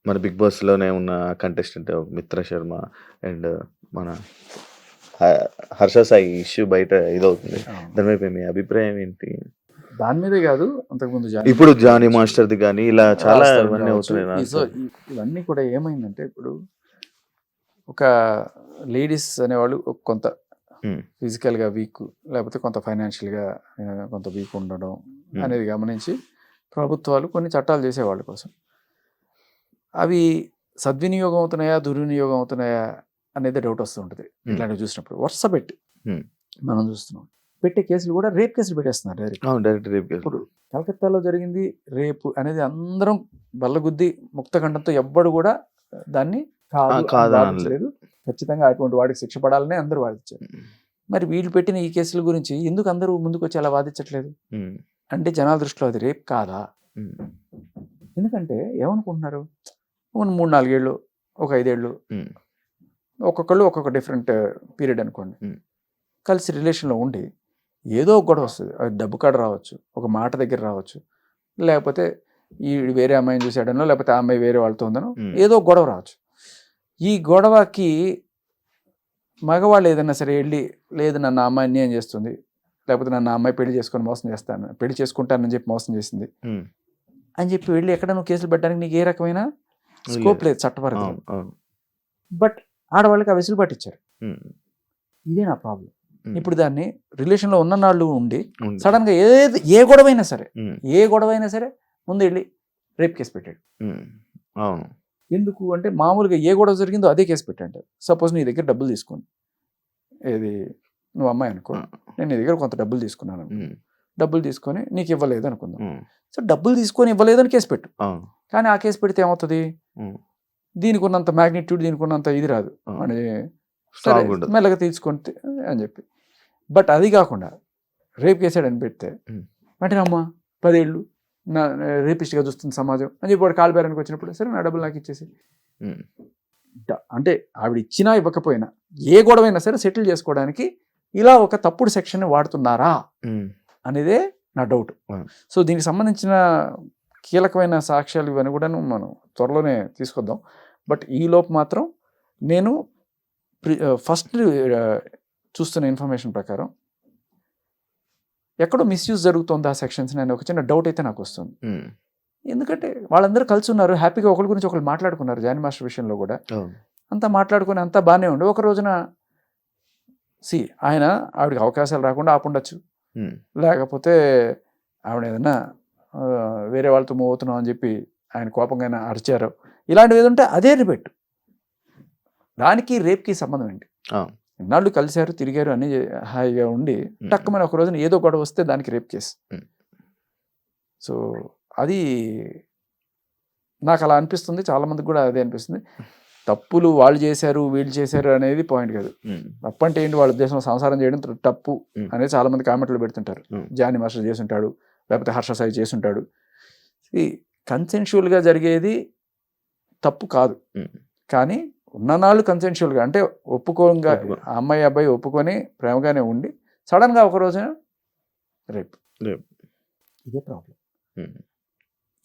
Speaker 1: మన బిగ్ బాస్లోనే ఉన్న కంటెస్టెంట్ మిత్ర శర్మ అండ్ మన హర్ష సాయి ఇష్యూ బయట ఇదవుతుంది. దానిపై మీ అభిప్రాయం ఏంటి?
Speaker 2: దాని మీదే కాదు, అంతకుముందు
Speaker 1: ఇప్పుడు జానీ మాస్టర్ది కానీ ఇలా చాలా ఇవన్నీ అవుతున్నాయి.
Speaker 2: సో ఇవన్నీ కూడా ఏమైందంటే, ఇప్పుడు ఒక లేడీస్ అనేవాళ్ళు కొంత ఫిజికల్గా వీక్ లేకపోతే కొంత ఫైనాన్షియల్గా కొంత వీక్ ఉండడం అనేది గమనించి ప్రభుత్వాలు కొన్ని చట్టాలు చేసే వాళ్ళ కోసం. అవి సద్వినియోగం అవుతున్నాయా దుర్వినియోగం అవుతున్నాయా అనేది డౌట్ వస్తూ ఉంటుంది ఇట్లాంటివి చూసినప్పుడు. వరుస పెట్టి మనం చూస్తున్నాం, పెట్టే కేసులు కూడా రేప్ కేసులు పెట్టేస్తున్నారు
Speaker 1: డైరెక్ట్ రేప్ కేసు.
Speaker 2: ఇప్పుడు కలకత్తాలో జరిగింది రేపు అనేది అందరం బల్లగుద్ది ముక్తఖండంతో ఎవ్వడు కూడా దాన్ని కాదు, ఖచ్చితంగా అటువంటి వాడికి శిక్ష పడాలని అందరూ వాదించారు. మరి వీళ్ళు పెట్టిన ఈ కేసుల గురించి ఎందుకు అందరూ ముందుకు వచ్చి అలా వాదించట్లేదు అంటే జనాల దృష్టిలో అది రేప్ కాదా? ఎందుకంటే ఏమనుకుంటున్నారు, 3-4 ఏళ్ళు, ఒక 5 ఏళ్ళు, ఒక్కొక్కళ్ళు ఒక్కొక్క డిఫరెంట్ పీరియడ్ అనుకోండి, కలిసి రిలేషన్లో ఉండి ఏదో ఒక గొడవ వస్తుంది. అది డబ్బు కాడ రావచ్చు, ఒక మాట దగ్గర రావచ్చు, లేకపోతే ఈ వేరే అమ్మాయిని చూసాడనో లేకపోతే ఆ అమ్మాయి వేరే వాళ్ళతో ఉందనో ఏదో గొడవ రావచ్చు. ఈ గొడవకి మగవాళ్ళు ఏదైనా సరే వెళ్ళి, లేదు నన్ను ఆ అమ్మాయి అన్యాయం చేస్తుంది, లేకపోతే నన్ను ఆ అమ్మాయి పెళ్లి చేసుకుంటానని చెప్పి మోసం చేసింది అని చెప్పి వెళ్ళి ఎక్కడ నువ్వు కేసులు పెట్టడానికి నీకు ఏ రకమైన స్కోప్ లేదు చట్టపరంగా. బట్ ఆడవాళ్ళకి ఆ వెసులు పట్టించారు. ఇదే నా ప్రాబ్లం. ఇప్పుడు దాన్ని రిలేషన్లో ఉన్న నాళ్ళు ఉండి సడన్గా ఏ గొడవైనా సరే ముందు వెళ్ళి రేప్ కేసు పెట్టాడు. ఎందుకు అంటే మామూలుగా ఏ గొడవ జరిగిందో అదే కేసు పెట్టండి. సపోజ్ నీ దగ్గర డబ్బులు తీసుకుని, ఏది నువ్వు అమ్మాయి అనుకో, నేను నీ దగ్గర కొంత డబ్బులు తీసుకున్నాను, డబ్బులు తీసుకొని నీకు ఇవ్వలేదు అనుకుందాం. సో డబ్బులు తీసుకొని ఇవ్వలేదని కేసు పెట్టు. కానీ ఆ కేసు పెడితే ఏమవుతుంది, దీనికి ఉన్నంత మ్యాగ్నిట్యూడ్, దీనికి ఉన్నంత ఇది రాదు అని మెల్లగా తీసుకుంటే అని చెప్పి. బట్ అది కాకుండా రేప్ కేసాడని పెడితే అంటే అమ్మా 10 ఏళ్ళు నా రేపిస్ట్గా చూస్తుంది సమాజం అని చెప్పి వాడు కాలు బేరానికి వచ్చినప్పుడు సరే నా డబ్బులు నాకు ఇచ్చేసి, అంటే ఆవిడ ఇచ్చినా ఇవ్వకపోయినా ఏ గొడవైనా సరే సెటిల్ చేసుకోవడానికి ఇలా ఒక తప్పుడు సెక్షన్ వాడుతున్నారా అనేదే నా డౌట్. సో దీనికి సంబంధించిన కీలకమైన సాక్ష్యాలు ఇవన్నీ కూడా మనం త్వరలోనే తీసుకొద్దాం. బట్ ఈలోపు మాత్రం నేను ఫస్ట్ చూస్తున్న ఇన్ఫర్మేషన్ ప్రకారం ఎక్కడో మిస్యూజ్ జరుగుతుంది ఆ సెక్షన్స్ అని ఒక చిన్న డౌట్ అయితే నాకు వస్తుంది. ఎందుకంటే వాళ్ళందరూ కలిసి ఉన్నారు, హ్యాపీగా ఒకరి గురించి ఒకరు మాట్లాడుకున్నారు. జానీ మాస్టర్ విషయంలో కూడా అంతా మాట్లాడుకుని అంతా బాగానే ఉండి ఒక రోజున ఆవిడకి అవకాశాలు రాకుండా ఆపుండొచ్చు, లేకపోతే ఆవిడ ఏదైనా వేరే వాళ్ళతో మూవ్ అవుతున్నావు అని చెప్పి ఆయన కోపంగా అరిచారు, ఇలాంటివి ఏదో ఉంటే అదే రిపెట్టు. దానికి రేప్కి సంబంధం ఏంటి? ఇన్నాళ్ళు కలిశారు, తిరిగారు, అన్ని హాయిగా ఉండి టక్కుమని ఒక రోజున ఏదో గొడవ వస్తే దానికి రేప్ కేసు. సో అది నాకు అలా అనిపిస్తుంది, చాలా మందికి కూడా అదే అనిపిస్తుంది. తప్పులు వాళ్ళు చేశారు వీళ్ళు చేశారు అనేది పాయింట్ కాదు. తప్పు అంటే ఏంటి, వాళ్ళ ఉద్దేశంలో సంసారం చేయడం తప్పు అనేది చాలా మంది కామెంట్లు పెడుతుంటారు. జానీ మాస్టర్ చేసుంటాడు, లేకపోతే హర్ష సాయి చేసుంటాడు. కన్సెన్షువల్గా జరిగేది తప్పు కాదు, కానీ ఉన్ననాళ్ళు కన్సెన్షువల్గా అంటే ఒప్పుకోగా అమ్మాయి అబ్బాయి ఒప్పుకొని ప్రేమగానే ఉండి సడన్గా ఒక రోజున రేపు, ఇదే ప్రాబ్లం.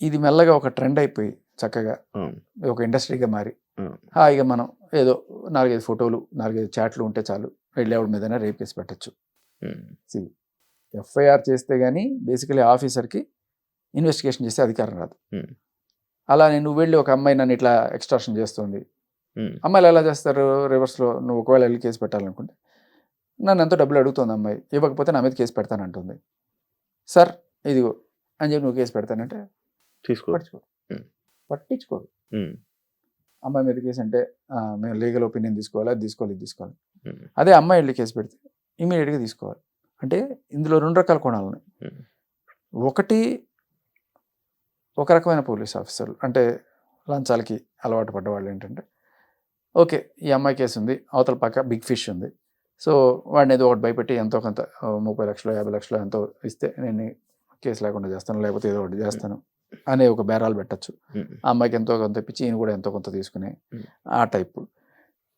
Speaker 2: ఇది మెల్లగా ఒక ట్రెండ్ అయిపోయి చక్కగా ఒక ఇండస్ట్రీగా మారి హాయిగా మనం ఏదో 4-5 ఫోటోలు 4-5 చాట్లు ఉంటే చాలు, వెళ్ళేవాడి మీదైనా రేప్ కేసు పెట్టచ్చు. ఎఫ్ఐఆర్ చేస్తే కానీ బేసికలీ ఆఫీసర్కి ఇన్వెస్టిగేషన్ చేస్తే అధికారం రాదు. అలా నువ్వు వెళ్ళి ఒక అమ్మాయి నన్ను ఇట్లా ఎక్స్ట్రాక్షన్ చేస్తుంది, అమ్మాయిలు ఎలా చేస్తారు రివర్స్లో, నువ్వు ఒకవేళ వెళ్ళి కేసు పెట్టాలనుకుంటే నన్ను ఎంతో డబ్బులు అడుగుతుంది అమ్మాయి, ఇవ్వకపోతే నా మీద కేసు పెడతానంటుంది. సార్ ఇదిగో అని చెప్పి నువ్వు కేసు పెడతానంటే పట్టించుకోరు. అమ్మాయి మీద కేసు అంటే మేము లీగల్ ఒపీనియన్ తీసుకోవాలి, అది తీసుకోవాలి, ఇది తీసుకోవాలి. అదే అమ్మాయి వెళ్ళి కేసు పెడితే ఇమీడియట్గా తీసుకోవాలి. అంటే ఇందులో 2 రకాల కోణాలు ఉన్నాయి. ఒకటి, ఒక రకమైన పోలీస్ ఆఫీసర్లు అంటే లంచాలకి అలవాటు పడ్డవాళ్ళు ఏంటంటే, ఓకే ఈ అమ్మాయి కేసు ఉంది, అవతల పక్క బిగ్ ఫిష్ ఉంది, సో వాడిని ఏదో ఒకటి భయపెట్టి ఎంతో కొంత 30 లక్షలు 50 లక్షలు ఎంతో ఇస్తే నేను కేసు లేకుండా చేస్తాను, లేకపోతే ఏదో ఒకటి చేస్తాను అనే ఒక బేరాలు పెట్టచ్చు. ఆ అమ్మాయికి ఎంతో కొంత ఇప్పించి ఈయన కూడా ఎంతో కొంత తీసుకునే ఆ టైపు.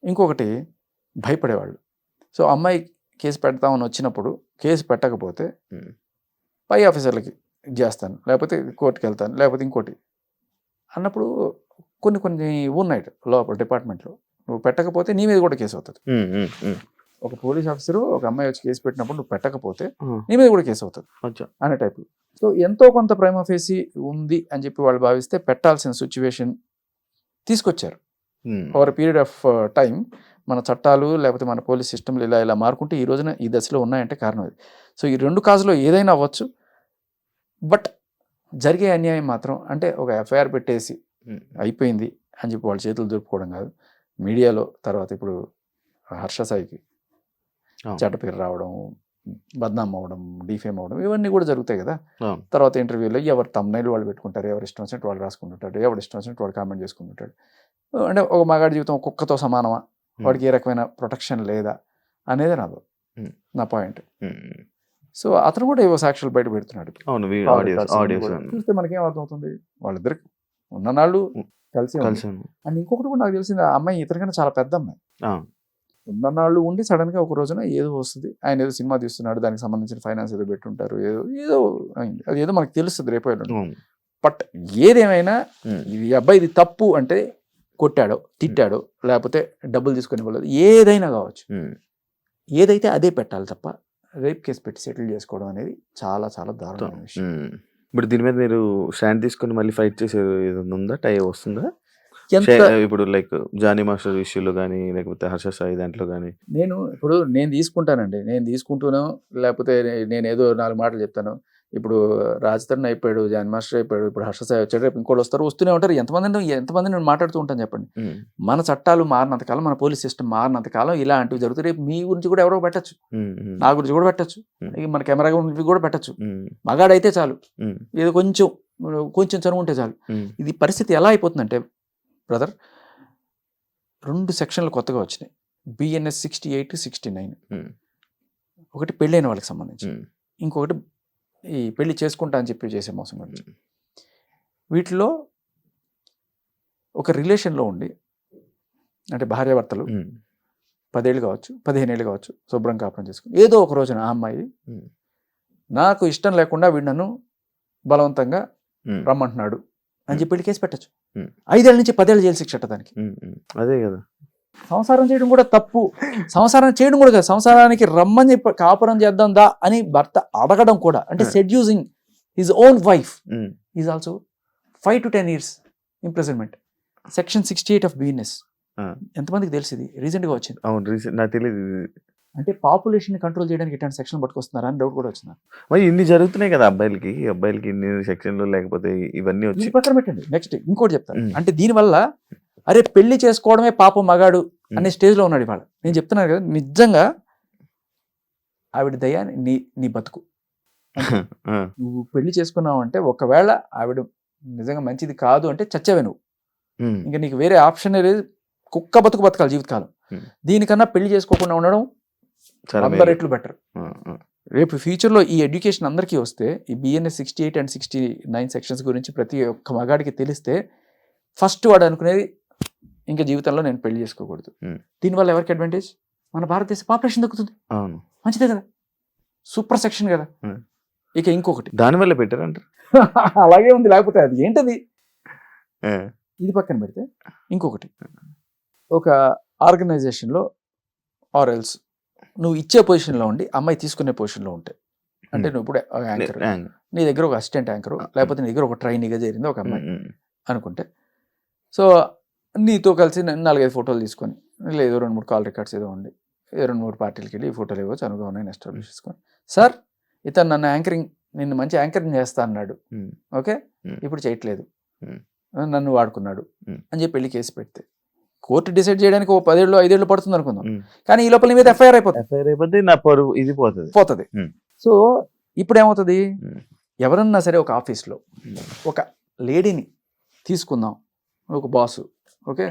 Speaker 2: ఇంకొకటి భయపడేవాళ్ళు. సో అమ్మాయి కేసు పెడతామని వచ్చినప్పుడు కేసు పెట్టకపోతే పై ఆఫీసర్లకి చేస్తాను, లేకపోతే కోర్టుకి వెళ్తాను, లేకపోతే ఇంకోటి అన్నప్పుడు కొన్ని ఉన్నాయి లోపల డిపార్ట్మెంట్లో. నువ్వు పెట్టకపోతే నీ మీద కూడా కేసు అవుతుంది. ఒక పోలీస్ ఆఫీసరు ఒక అమ్మాయి వచ్చి కేసు పెట్టినప్పుడు నువ్వు పెట్టకపోతే నీ మీద కూడా కేసు అవుతుంది అనే టైపు. సో ఎంతో కొంత ప్రైమా ఫేసి ఉంది అని చెప్పి వాళ్ళు భావిస్తే పెట్టాల్సిన సిచ్యువేషన్ తీసుకొచ్చారు. ఓవర్ పీరియడ్ ఆఫ్ టైం మన చట్టాలు లేకపోతే మన పోలీస్ సిస్టమ్లు ఇలా మారుకుంటే ఈ రోజున ఈ దశలో ఉన్నాయంటే కారణం ఇది. సో ఈ 2 కాజులో ఏదైనా అవ్వచ్చు, బట్ జరిగే అన్యాయం మాత్రం అంటే ఒక ఎఫ్ఐఆర్ పెట్టేసి అయిపోయింది అని చెప్పి వాళ్ళ చేతులు దొరుకుకోవడం కాదు. మీడియాలో తర్వాత ఇప్పుడు హర్ష సాయికి చెడ్డ పేరు రావడం, బద్నాం అవ్వడం, డిఫేమ్ అవ్వడం, ఇవన్నీ కూడా జరుగుతాయి కదా. తర్వాత ఇంటర్వ్యూలో ఎవరు తమ్నైల్ వాళ్ళు పెట్టుకుంటారు, ఎవరు ఇష్టం వచ్చినట్టు వాళ్ళు రాసుకుంటుంటాడు, ఎవరు ఇష్టం వచ్చినట్టు వాడు కామెంట్ చేసుకుంటుంటాడు. అంటే ఒక మగాడి జీవితం కుక్కతో సమానమా, వాడికి ఏ రకమైన ప్రొటెక్షన్ లేదా అనేది నా పాయింట్. సో అతను కూడా ఏవో సాక్ష్యాలు బయట పెడుతున్నాడు. చూస్తే మనకేం అర్థమవుతుంది, వాళ్ళిద్దరికి ఉన్ననాళ్ళు కలిసి. అండ్ ఇంకొకటి కూడా నాకు తెలిసింది, ఆ అమ్మాయి ఇతనికన్నా చాలా పెద్ద అమ్మాయి. ఉన్ననాళ్ళు ఉండి సడన్ గా ఒక రోజున ఏదో వస్తుంది, ఆయన ఏదో సినిమా తీస్తున్నాడు, దానికి సంబంధించిన ఫైనాన్స్ ఏదో పెట్టుంటారు, ఏదో అది ఏదో మనకు తెలుస్తుంది రేపు. బట్ ఏదేమైనా ఈ అబ్బాయి ఇది తప్పు అంటే కొట్టాడో తిట్టాడో లేకపోతే డబ్బులు తీసుకొని ఇవ్వలేదు, ఏదైనా కావచ్చు, ఏదైతే అదే పెట్టాలి తప్ప రేప్ కేసు పెట్టి సెటిల్ చేసుకోవడం అనేది చాలా చాలా దారుణమైన విషయం.
Speaker 1: ఇప్పుడు దీని మీద మీరు స్టాండ్ తీసుకొని మళ్ళీ ఫైట్ చేసేది ఉందా, టై వస్తుందా? ఇప్పుడు లైక్ జానీ మాస్టర్ ఇష్యూలో కానీ లేకపోతే హర్ష సాయి దాంట్లో కానీ
Speaker 2: నేను తీసుకుంటానండి, నేను తీసుకుంటూనో లేకపోతే నేను ఏదో 4 మాటలు చెప్తాను. ఇప్పుడు రాజతరుణ్ అయిపోయాడు, జానీ మాస్టర్ అయిపోయాడు, ఇప్పుడు హర్ష సాయి వచ్చాడు, రేపు ఇంకోటి వస్తూనే ఉంటారు. ఎంతమంది నేను మాట్లాడుతూ ఉంటాను చెప్పండి. మన చట్టాలు మారినంత కాలం, మన పోలీస్ సిస్టమ్ మారినంత కాలం ఇలాంటివి జరుగుతాయి. రేపు మీ గురించి కూడా ఎవరో పెట్టచ్చు, నా గురించి కూడా పెట్టచ్చు, మన కెమెరా గురించి కూడా పెట్టచ్చు. మగాడైతే చాలు, ఏదో కొంచెం చనువు ఉంటే చాలు. ఇది పరిస్థితి ఎలా అయిపోతుందంటే బ్రదర్, 2 సెక్షన్లు కొత్తగా వచ్చినాయి, బిఎన్ఎస్ 68, 69. ఒకటి పెళ్ళైన వాళ్ళకి సంబంధించి, ఇంకొకటి ఈ పెళ్లి చేసుకుంటా అని చెప్పి చేసే మోసం గురించి. వీటిలో ఒక రిలేషన్లో ఉండి అంటే భార్యాభర్తలు 10 ఏళ్ళు కావచ్చు, 15 ఏళ్ళు కావచ్చు, శుభ్రం కాపురం చేసుకుని ఏదో ఒక రోజున ఆ అమ్మాయి నాకు ఇష్టం లేకుండా వీడు నన్ను బలవంతంగా రమ్మంటున్నాడు అని చెప్పి పెళ్లి కేసు పెట్టచ్చు. 5 ఏళ్ళ నుంచి 10 ఏళ్ళు జైలు శిక్ష దానికి.
Speaker 1: అదే కదా,
Speaker 2: సంసారం చేయడం కూడా తప్పు. సంసారం చేయడం కూడా కాదు, సంసారానికి రమ్మని చెప్పి కాపురం చేద్దాం దా అని భర్త అడగడం కూడా, అంటే seducing his own wife is also 5 to 10 years imprisonment. Section 68 of BNS. ఎంతమందికి తెలిసింది? రీసెంట్ గా వచ్చింది.
Speaker 1: అవును, నాకు తెలియదు.
Speaker 2: అంటే పాపులేషన్ కంట్రోల్ చేయడానికి ఇట్లాంటి సెక్షన్ పట్టుకొస్తున్నారా అని డౌట్ కూడా వచ్చింది.
Speaker 1: మరి ఇన్ని జరుగుతున్నాయి కదా అబ్బాయిలకి ఇన్ని సెక్షన్లు లేకపోతే ఇవన్నీ వచ్చి
Speaker 2: ఇది పక్కన పెట్టండి. నెక్స్ట్ ఇంకోటి చెప్తాను.
Speaker 1: ఉమ్.
Speaker 2: అంటే దీనివల్ల అరే పెళ్లి చేసుకోవడమే పాపం మగాడు అనే స్టేజ్లో ఉన్నాడు ఇవాళ. నేను చెప్తున్నాను కదా, నిజంగా ఆవిడ దయ నీ బతుకు.
Speaker 1: ఆ,
Speaker 2: నువ్వు పెళ్లి చేసుకున్నావు అంటే ఒకవేళ ఆవిడ నిజంగా మంచిది కాదు అంటే చచ్చావే నువ్వు.
Speaker 1: ఉమ్,
Speaker 2: ఇంకా నీకు వేరే ఆప్షన్ లేదు. కుక్క బతుకు బతకాలి జీవితకాలం. దీనికన్నా పెళ్లి చేసుకోకుండా ఉండడం
Speaker 1: చాలా
Speaker 2: 100
Speaker 1: మేలు.
Speaker 2: రెట్లు బెటర్.
Speaker 1: ఆ, ఆ,
Speaker 2: రేపు ఫ్యూచర్లో ఈ ఎడ్యుకేషన్ అందరికీ వస్తే, ఈ బిఎన్ఎస్ 68 అండ్ 69 సెక్షన్స్ గురించి ప్రతి ఒక్క మగాడికి తెలిస్తే ఫస్ట్ వాడు అనుకునేది ఇంకా జీవితంలో నేను పెళ్లి చేసుకోకూడదు.
Speaker 1: Hmm.
Speaker 2: దీనివల్ల ఎవరికి అడ్వాంటేజ్? మన భారతదేశ పాపులేషన్ తగ్గుతుంది.
Speaker 1: అవును,
Speaker 2: మంచిదే కదా, సూపర్ సెక్షన్ కదా.
Speaker 1: Hmm.
Speaker 2: ఇక ఇంకొకటి
Speaker 1: దానివల్ల పెట్టారంటారు.
Speaker 2: అలాగే ఉంది, లేకపోతే అది ఏంటది.
Speaker 1: ఆ,
Speaker 2: ఇది పక్కన పెడితే ఇంకొకటి, ఒక ఆర్గనైజేషన్లో ఆర్ఎల్స్ నువ్వు ఇచ్చే పొజిషన్లో ఉండి అమ్మాయి తీసుకునే పొజిషన్లో ఉంటే, అంటే నువ్వు ఇప్పుడు యాంకర్, నీ దగ్గర ఒక అసిస్టెంట్ యాంకరు, లేకపోతే నీ దగ్గర ఒక ట్రైనీగా చేరింది ఒక అమ్మాయి అనుకుంటే, సో నీతో కలిసి 4-5 ఫోటోలు తీసుకొని, లేదు 2-3 కాల్ రికార్డ్స్ ఏదో ఉండి 2-3 పార్టీలకి వెళ్ళి ఈ ఫోటోలు ఇవ్వచ్చు అనుకో ఉన్నాయి ఎస్టాబ్లిష్ చేసుకొని, సార్ ఇతను నిన్ను మంచి యాంకరింగ్ చేస్తా అన్నాడు, ఓకే ఇప్పుడు చేయట్లేదు, నన్ను వాడుకున్నాడు అని చెప్పి వెళ్ళి కేసు పెడితే కోర్టు డిసైడ్ చేయడానికి 10-5 ఏళ్ళు పడుతుంది అనుకుందాం. కానీ ఈ లోపల నీ మీద ఎఫ్ఐఆర్ అయిపోతుంది,
Speaker 1: నా పరువు ఇది పోతుంది.
Speaker 2: సో ఇప్పుడు ఏమవుతుంది, ఎవరన్నా సరే ఒక ఆఫీస్లో ఒక లేడీని తీసుకుందాం, ఒక బాసు, ఓకే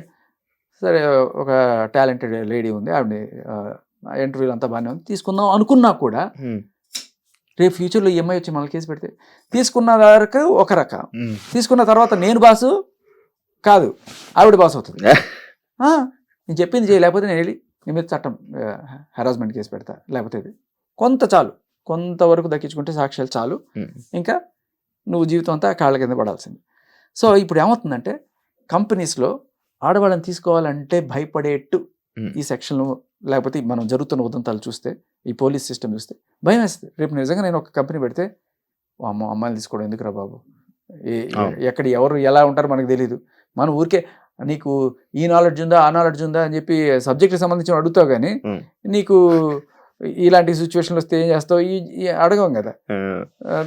Speaker 2: సరే ఒక టాలెంటెడ్ లేడీ ఉంది, ఆవిడ ఇంటర్వ్యూలు అంతా బాగానే ఉంది, తీసుకుందాం అనుకున్నా కూడా రేపు ఫ్యూచర్లో ఈఎంఐ వచ్చి మళ్ళీ కేసు పెడితే తీసుకున్న వరకు ఒక రకం, తీసుకున్న తర్వాత నేను బాసు కాదు ఆవిడ బాసు అవుతుంది. నేను చెప్పింది చేయలేకపోతే నేను వెళ్ళి నీ మీద చట్టం హెరాస్మెంట్ కేసు పెడతా, లేకపోతే ఇది కొంతవరకు దక్కించుకుంటే సాక్ష్యాలు చాలు, ఇంకా నువ్వు జీవితం అంతా కాళ్ళ కింద పడాల్సింది. సో ఇప్పుడు ఏమవుతుందంటే కంపెనీస్లో ఆడవాళ్ళని తీసుకోవాలంటే భయపడేట్టు ఈ సెక్షన్లు, లేకపోతే మనం జరుగుతున్న ఉదంతాలు చూస్తే, ఈ పోలీస్ సిస్టమ్ చూస్తే భయం వేస్తుంది. రేపు నిజంగా నేను ఒక కంపెనీ పెడితే అమ్మాయిలు తీసుకోవడం ఎందుకురా బాబు, ఎక్కడ ఎవరు ఎలా ఉంటారో మనకు తెలియదు, మన ఊరికే నీకు ఈ నాలెడ్జ్ ఉందా ఆ నాలెడ్జ్ ఉందా అని చెప్పి సబ్జెక్ట్కి సంబంధించి అడుగుతావు, కానీ నీకు ఇలాంటి సిచ్యువేషన్లు వస్తే ఏం చేస్తావు అడగం కదా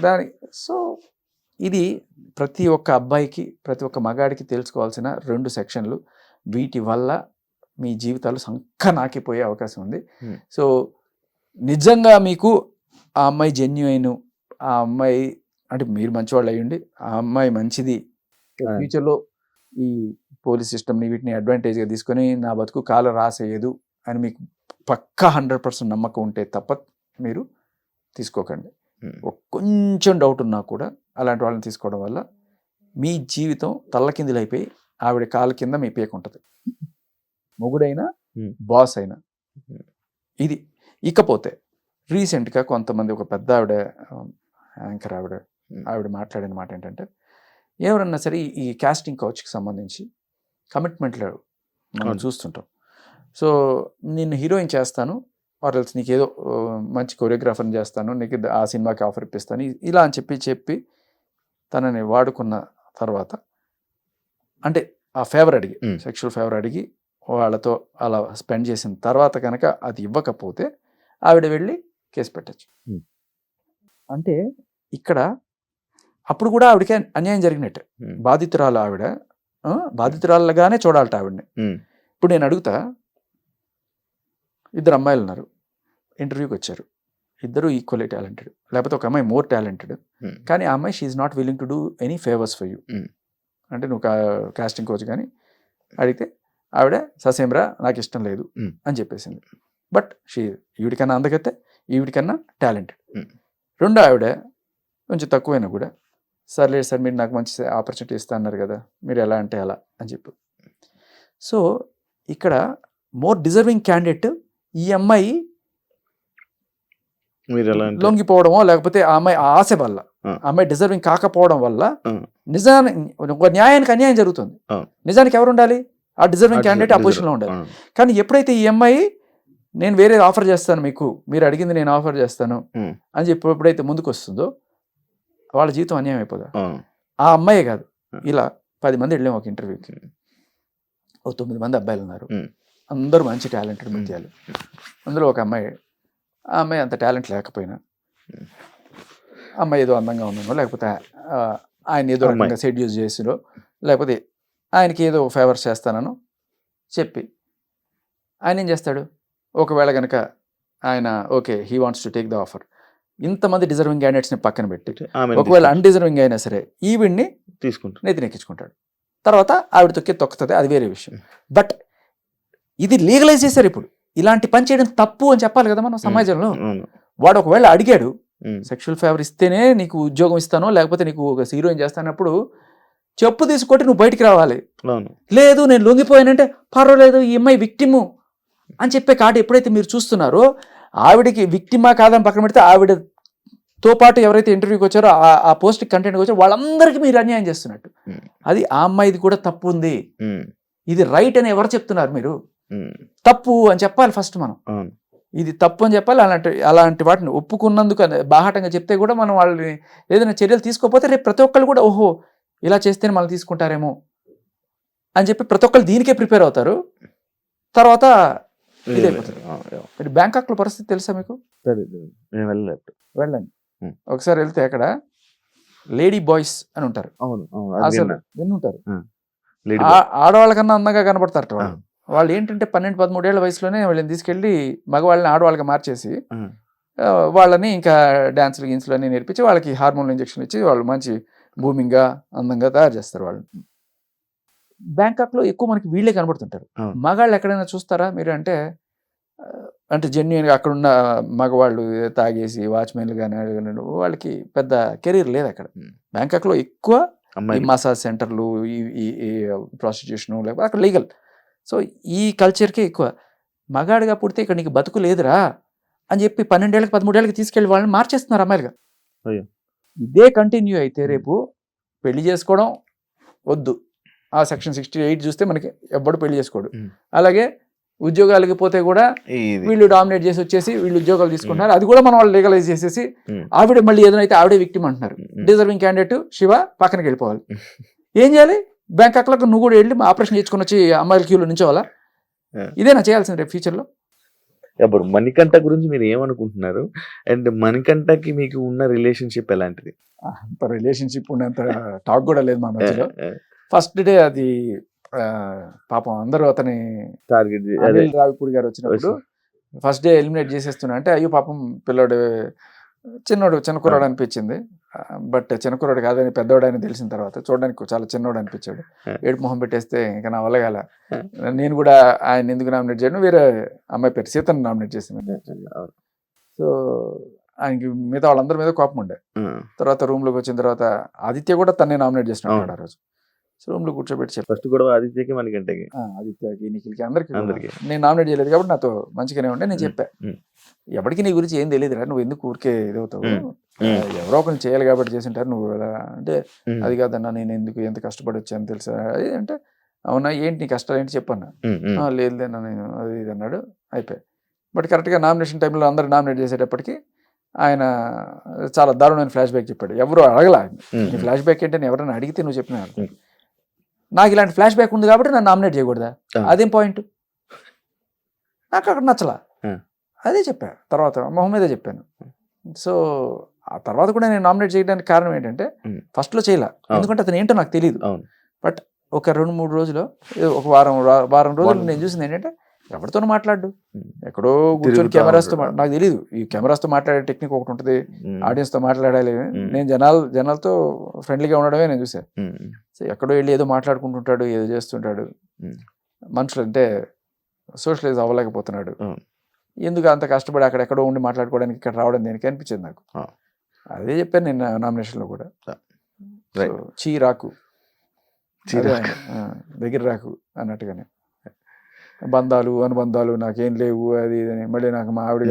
Speaker 2: దాని. సో ఇది ప్రతి ఒక్క అబ్బాయికి ప్రతి ఒక్క మగాడికి తెలుసుకోవాల్సిన 2 సెక్షన్లు. వీటి వల్ల మీ జీవితాలు సంకనాకిపోయే అవకాశం ఉంది. సో నిజంగా మీకు ఆ అమ్మాయి జెన్యూన్, ఆ అమ్మాయి అంటే మీరు మంచివాళ్ళు అయ్యండి, ఆ అమ్మాయి మంచిది, ఫ్యూచర్లో ఈ పోలీస్ సిస్టమ్ని వీటిని అడ్వాంటేజ్గా తీసుకొని నా బతుకు కాలు రాసేయదు అని మీకు పక్కా 100% నమ్మకం ఉంటే తప్ప మీరు తీసుకోకండి. కొంచెం డౌట్ ఉన్నా కూడా అలాంటి వాళ్ళని తీసుకోవడం వల్ల మీ జీవితం తల్లకిందులైపోయి ఆవిడ కాళ్ళ కింద మీ పేక ఉంటుంది, మొగుడైనా బాస్ అయినా. ఇది ఇకపోతే రీసెంట్గా కొంతమంది, ఒక పెద్ద ఆవిడ యాంకర్ ఆవిడ మాట్లాడిన మాట ఏంటంటే, ఎవరన్నా సరే ఈ కాస్టింగ్ కౌచ్కి సంబంధించి కమిట్మెంట్లు మనం చూస్తుంటాం. సో నేను హీరోయిన్ చేస్తాను, ఆర్ఎల్స్ నీకు ఏదో మంచి కొరియోగ్రాఫర్ని చేస్తాను, నీకు ఆ సినిమాకి ఆఫర్ ఇప్పిస్తాను, ఇలా అని చెప్పి తనని వాడుకున్న తర్వాత, అంటే ఆ ఫేవర్ అడిగి, సెక్షువల్ ఫేవర్ అడిగి వాళ్ళతో అలా స్పెండ్ చేసిన తర్వాత కనుక అది ఇవ్వకపోతే ఆవిడ వెళ్ళి కేసు పెట్టచ్చు. అంటే ఇక్కడ అప్పుడు కూడా ఆవిడకి అన్యాయం జరిగినట్టే. బాధితురాలు ఆవిడ, బాధితురాలుగానే చూడాలట ఆవిడని. ఇప్పుడు నేను అడుగుతా, 2 అమ్మాయిలు ఉన్నారు, ఇంటర్వ్యూకి వచ్చారు, ఇద్దరు ఈక్వల్లీ టాలెంటెడ్, లేకపోతే ఒక అమ్మాయి మోర్ టాలెంటెడ్, కానీ ఆ అమ్మాయి she's not willing to do any favours for you. అంటే నువ్వు కాస్టింగ్ కోచ్ కానీ అడిగితే ఆవిడ ససేమ్రా నాకు ఇష్టం లేదు అని చెప్పేసింది. But ఈవిడికన్నా అందగతే, ఈవిడికన్నా talented. 2 ఆవిడ కొంచెం తక్కువైనా కూడా, సర్లేదు సార్ మీరు నాకు మంచి ఆపర్చునిటీ ఇస్తా అన్నారు కదా, మీరు ఎలా అంటే అలా అని చెప్పు. సో ఇక్కడ మోర్ డిజర్వింగ్ క్యాండిడేట్ ఈ అమ్మాయి లొంగిపోవడమో, లేకపోతే ఆ అమ్మాయి ఆశ వల్ల, ఆ అమ్మాయి డిజర్వింగ్ కాకపోవడం వల్ల ఒక న్యాయానికి అన్యాయం జరుగుతుంది. నిజానికి ఎవరు ఉండాలి? ఆ డిజర్వింగ్ క్యాండిడేట్ ఆ పొజిషన్లో ఉండాలి. కానీ ఎప్పుడైతే ఈ అమ్మాయి నేను వేరే ఆఫర్ చేస్తాను, మీకు మీరు అడిగింది నేను ఆఫర్ చేస్తాను అని చెప్పి ఎప్పుడైతే ముందుకు వస్తుందో వాళ్ళ జీవితం అన్యాయం అయిపోదా? ఆ అమ్మాయే కాదు, ఇలా 10 మంది వెళ్ళాము ఒక ఇంటర్వ్యూకి, 9 మంది అబ్బాయిలు ఉన్నారు, అందరూ మంచి టాలెంటెడ్ ముత్యాలు. అందులో ఒక అమ్మాయి ఆ అమ్మాయి అంత టాలెంట్ లేకపోయినా, అమ్మాయి ఏదో అందంగా ఉందనో, లేకపోతే ఆయన ఏదో రకంగా సెడ్యూస్ చేసినో, లేకపోతే ఆయనకి ఏదో ఫేవర్స్ చేస్తానో చెప్పి ఆయన ఏం చేస్తాడు, ఒకవేళ కనుక ఆయన okay he wants to take the offer, ఇంతమంది డిజర్వింగ్ క్యాండిడేట్స్ని పక్కన పెట్టి ఒకవేళ అన్డిజర్వింగ్ అయినా సరే ఈవిడ్ని
Speaker 1: తీసుకుంటాడు,
Speaker 2: నెత్తినెక్కించుకుంటాడు. తర్వాత ఆవిడ తొక్కుతుంది, అది వేరే విషయం. బట్ ఇది లీగలైజ్ చేశారు. ఇప్పుడు ఇలాంటి పని చేయడం తప్పు అని చెప్పాలి కదా మనం సమాజంలో. వాడు ఒకవేళ అడిగాడు సెక్షువల్ ఫేవర్ ఇస్తేనే నీకు ఉద్యోగం ఇస్తానో, లేకపోతే నీకు ఒక హీరోయిన్ చేస్తానప్పుడు చెప్పు తీసుకొట్టి నువ్వు బయటికి రావాలి. లేదు నేను లొంగిపోయానంటే పర్వాలేదు ఈ అమ్మాయి విక్టిము అని చెప్పే కార్డు ఎప్పుడైతే మీరు చూస్తున్నారో, ఆవిడకి విక్టిమా కాదని పక్కన పెడితే ఆవిడతో పాటు ఎవరైతే ఇంటర్వ్యూకి వచ్చారో ఆ పోస్ట్ కంటెంట్కి వచ్చారో వాళ్ళందరికీ మీరు అన్యాయం చేస్తున్నట్టు. అది ఆ అమ్మాయిది కూడా తప్పు ఉంది. ఇది రైట్ అని ఎవరు చెప్తున్నారు మీరు? తప్పు అని చెప్పాలి ఫస్ట్ మనం. ఇది తప్పు అని చెప్పాలి. అలాంటి వాటిని ఒప్పుకున్నందుకు బాహాటంగా చెప్తే కూడా మనం వాళ్ళని ఏదైనా చర్యలు తీసుకోకపోతే రేపు ప్రతి ఒక్కళ్ళు కూడా ఓహో ఇలా చేస్తేనే మనం తీసుకుంటారేమో అని చెప్పి ప్రతి ఒక్కళ్ళు దీనికే ప్రిపేర్ అవుతారు. తర్వాత బ్యాంకాక్లో పరిస్థితి తెలుసా మీకు? వెళ్ళండి ఒకసారి వెళ్తే అక్కడ లేడీ బాయ్స్ అని ఉంటారు, అసలు విన్నుంటారు, ఆడవాళ్ళకన్నా అందంగా కనబడతారట వాళ్ళు. వాళ్ళు ఏంటంటే 12-13 ఏళ్ల వయసులోనే వాళ్ళని తీసుకెళ్ళి మగవాళ్ళని ఆడవాళ్ళగా మార్చేసి వాళ్ళని ఇంకా డాన్సులు గిన్సులు అన్నీ నేర్పించి వాళ్ళకి హార్మోన్ ఇంజెక్షన్ ఇచ్చి వాళ్ళు మంచి భూమింగ్గా అందంగా తయారు చేస్తారు వాళ్ళని. బ్యాంకాక్లో ఎక్కువ మనకి వీళ్ళే కనబడుతుంటారు. మగాళ్ళు ఎక్కడైనా చూస్తారా మీరు? అంటే జెన్యున్గా అక్కడున్న మగవాళ్ళు తాగేసి వాచ్మెన్లు కానీ వాళ్ళకి పెద్ద కెరీర్ లేదు అక్కడ. బ్యాంకాక్లో ఎక్కువ మసాజ్ సెంటర్లు, ఈ ప్రాస్టిట్యూషన్, లేకపోతే అక్కడ లీగల్. సో ఈ కల్చర్కే ఎక్కువ. మగాడిగా పుడితే ఇక్కడ నీకు బతుకు లేదురా అని చెప్పి 12 ఏళ్ళకి 13 ఏళ్ళకి తీసుకెళ్ళి వాళ్ళని మార్చేస్తున్నారు అమ్మాయిలుగా. ఇదే కంటిన్యూ అయితే రేపు పెళ్లి చేసుకోవడం వద్దు, ఆ సెక్షన్ 68 చూస్తే మనకి ఎవ్వడు పెళ్లి చేసుకోడు. అలాగే ఉద్యోగాలకి పోతే కూడా వీళ్ళు డామినేట్ చేసి వచ్చేసి వీళ్ళు ఉద్యోగాలు తీసుకుంటున్నారు, అది కూడా మనం వాళ్ళు లీగలైజ్ చేసేసి ఆవిడ మళ్ళీ ఏదైతే ఆవిడే విక్టిమ్ అంటున్నారు. డిజర్వింగ్ క్యాండిడేట్ శివ పక్కనకి వెళ్ళిపోవాలి. ఏం చేయాలి? బ్యాంకాక్లో నువ్వు కూడా వెళ్ళి ఆపరేషన్ చేసుకుని వచ్చి అమ్మాయిల క్యూలో నించోవాలా? ఇదేనా చేయాల్సింది రేపు ఫ్యూచర్లో?
Speaker 1: అప్పుడు మణికంఠ గురించి మీరు ఏమనుకుంటున్నారు? అండ్ మణికంఠకి మీకు ఉన్న రిలేషన్షిప్ ఎలాంటిది?
Speaker 2: అంత రిలేషన్షిప్ ఉన్నంత టాక్ కూడా లేదు మా మధ్యలో. ఫస్ట్ డే అది పాపం అందరూ అతని
Speaker 1: టార్గెట్
Speaker 2: అనిల్ రావిపూడి గారు వచ్చినప్పుడు ఫస్ట్ డే ఎలిమినేట్ చేసేస్తున్నా అంటే అయ్యో పాపం పిల్లోడు చిన్న కుర్రాడు అనిపించింది. బట్ చిన్న కుర్రాడు కాదని పెద్దవాడు అని తెలిసిన తర్వాత చూడడానికి చాలా చిన్నవాడు అనిపించాడు. ఏడు మొహం పెట్టేస్తే ఇంకా నా వల్ల కాల. నేను కూడా ఆయన ఎందుకు నామినేట్ చేయను, వేరే అమ్మాయి పేరు సీతను నామినేట్ చేసింది. సో ఆయనకి మిగతా వాళ్ళందరి మీద కోపం ఉండే. తర్వాత రూమ్లోకి వచ్చిన తర్వాత ఆదిత్య కూడా తన్నే నామినేట్ చేసినాడు ఆ రోజు. రూమ్లో కూర్చోబెట్టి చెప్పి
Speaker 1: ఫస్ట్ కూడా ఆదిత్యకి మణికంఠకి
Speaker 2: ఆదిత్యకి నిఖిల్కి అందరికి నేను నామినేట్ చేయలేదు కాబట్టి నాతో మంచిగానే ఉంటే నేను చెప్పా, ఎవరికి నీ గురించి ఏం తెలియదురా, నువ్వు ఎందుకు ఊరికే ఇదవుతావు, ఎవరో ఒకరిని చేయాలి కాబట్టి చేసింటారు నువ్వు అంటే అది కాదన్నా నేను ఎందుకు ఎంత కష్టపడి వచ్చాను తెలుసా అంటే అవునా ఏంటి నీ కష్టాలు ఏంటి చెప్పన్నా, లేదన్నా నేను అది ఇది అన్నాడు. అయిపోయి బట్ కరెక్ట్గా నామినేషన్ టైంలో అందరు నామినేట్ చేసేటప్పటికి ఆయన చాలా దారుణమైన ఫ్లాష్ బ్యాక్ చెప్పాడు. ఎవరు అడగలా నీ ఫ్లాష్ బ్యాక్ ఏంటని ఎవరైనా అడిగితే నువ్వు చెప్పిన నాకు ఇలాంటి ఫ్లాష్ బ్యాక్ ఉంది కాబట్టి నన్ను నామినేట్ చేయకూడదా, అదేం పాయింట్, నాకు అక్కడ నచ్చలా. అదే చెప్పా, తర్వాత మొహం మీదే చెప్పాను. సో ఆ తర్వాత కూడా నేను నామినేట్ చేయడానికి కారణం ఏంటంటే ఫస్ట్లో చేయలే, ఎందుకంటే అతను ఏంటో నాకు తెలియదు. బట్ ఒక 2-3 రోజులు ఒక వారం రోజులు నేను చూసింది ఏంటంటే ఎవరితోనూ మాట్లాడు, ఎక్కడో కూర్చొని కెమెరాస్తో, నాకు తెలియదు ఈ కెమెరాస్తో మాట్లాడే టెక్నిక్ ఒకటి ఉంటుంది, ఆడియన్స్తో మాట్లాడాలి. నేను జనాలతో ఫ్రెండ్లీగా ఉండడమే నేను చూసాను. సో ఎక్కడో వెళ్ళి ఏదో మాట్లాడుకుంటుంటాడు, ఏదో చేస్తుంటాడు, మనుషులు అంటే సోషలైజ్ అవ్వలేకపోతున్నాడు. ఎందుకు అంత కష్టపడి అక్కడెక్కడో ఉండి మాట్లాడుకోవడానికి ఇక్కడ రావడం దేనికి అనిపించింది నాకు. అదే చెప్పాను నేను నామినేషన్లో కూడా, చీరాకు దగ్గర రాకు అన్నట్టుగానే, బంధాలు అనుబంధాలు నాకేం లేవు అది ఇది అని, మళ్ళీ నాకు మా ఆవిడ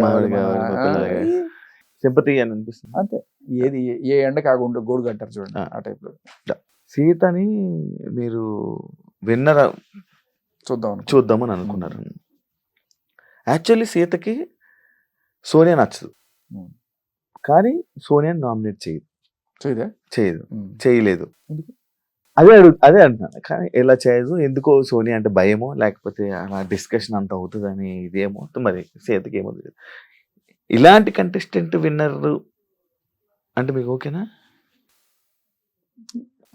Speaker 1: సింపతి అని అనిపిస్తుంది
Speaker 2: అంతే. ఏది ఏ ఎండకి ఆ గోడు కట్టారు చూడండి ఆ టైప్లో.
Speaker 1: సీతని మీరు విన్నరా చూద్దామని అనుకున్నారు. యాక్చువల్లీ సీతకి సోనియా నచ్చదు, కానీ సోనియాని నామినేట్ చేయలేదు. అదే అంటున్నాను, కానీ ఎలా చేయదు, ఎందుకో సోనియా అంటే భయమో లేకపోతే అలా డిస్కషన్ అంత అవుతుందని ఇదేమో మరి సీతకి ఏమో. ఇలాంటి కంటెస్టెంట్ విన్నర్ అంటే మీకు ఓకేనా?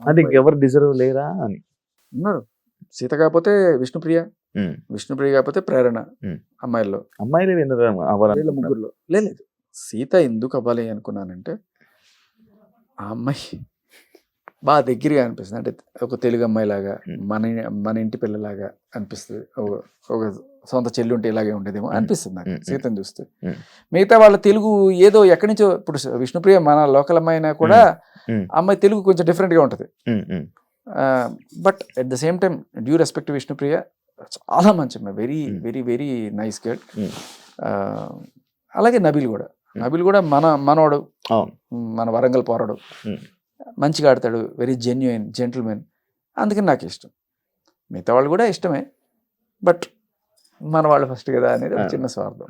Speaker 1: అంటే ఇంకెవరు డిజర్వ్ లేరా అని?
Speaker 2: ఉన్నారు. సీత కాకపోతే విష్ణుప్రియ, విష్ణుప్రియ కాకపోతే ప్రేరణ. అమ్మాయిల్లో
Speaker 1: అమ్మాయిలే విన్నర్
Speaker 2: వీళ్ళ ముగ్గురులో లేదు. సీత ఎందుకు అవ్వాలి అనుకున్నానంటే ఆ అమ్మాయి బాగా దగ్గరగా అనిపిస్తుంది. అంటే ఒక తెలుగు అమ్మాయి లాగా, మన ఇంటి పిల్లలాగా అనిపిస్తుంది. ఒక సొంత చెల్లి ఉంటే ఇలాగే ఉండేదేమో అనిపిస్తుంది నాకు సీతను చూస్తే. మిగతా వాళ్ళ తెలుగు ఏదో ఎక్కడి నుంచో, ఇప్పుడు విష్ణుప్రియ మన లోకల్ అమ్మాయి అయినా కూడా అమ్మాయి తెలుగు కొంచెం డిఫరెంట్గా ఉంటుంది. But at the same time due respect Vishnupriya, చాలా మంచి అమ్మాయి, very very very nice girl. అలాగే నబీల్ కూడా మనోడు, మన వరంగల్ పోరాడు, మంచిగా ఆడతాడు, వెరీ జెన్యున్ జెంటిల్మెన్. అందుకని నాకు ఇష్టం. మిగతా వాళ్ళు కూడా ఇష్టమే, బట్ మన వాళ్ళు ఫస్ట్ కదా అనేది ఒక చిన్న స్వార్థం.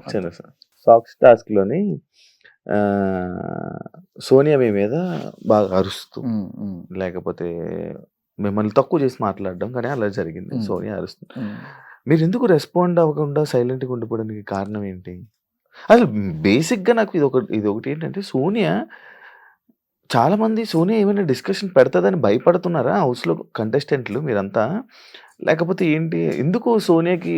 Speaker 1: సాక్స్ టాస్క్లోని సోనియా మీ మీద బాగా అరుస్తూ, లేకపోతే మిమ్మల్ని తక్కువ చేసి మాట్లాడడం, కానీ అలా జరిగింది. సోనియా అరుస్తుంది. మీరు ఎందుకు రెస్పాండ్ అవ్వకుండా సైలెంట్గా ఉండిపోవడానికి కారణం ఏంటి? అసలు బేసిక్గా నాకు ఇది ఒకటి ఏంటంటే, చాలామంది సోనియా ఏమైనా డిస్కషన్ పెడతాదని భయపడుతున్నారా హౌస్లో కంటెస్టెంట్లు మీరంతా? లేకపోతే ఏంటి, ఎందుకు సోనియాకి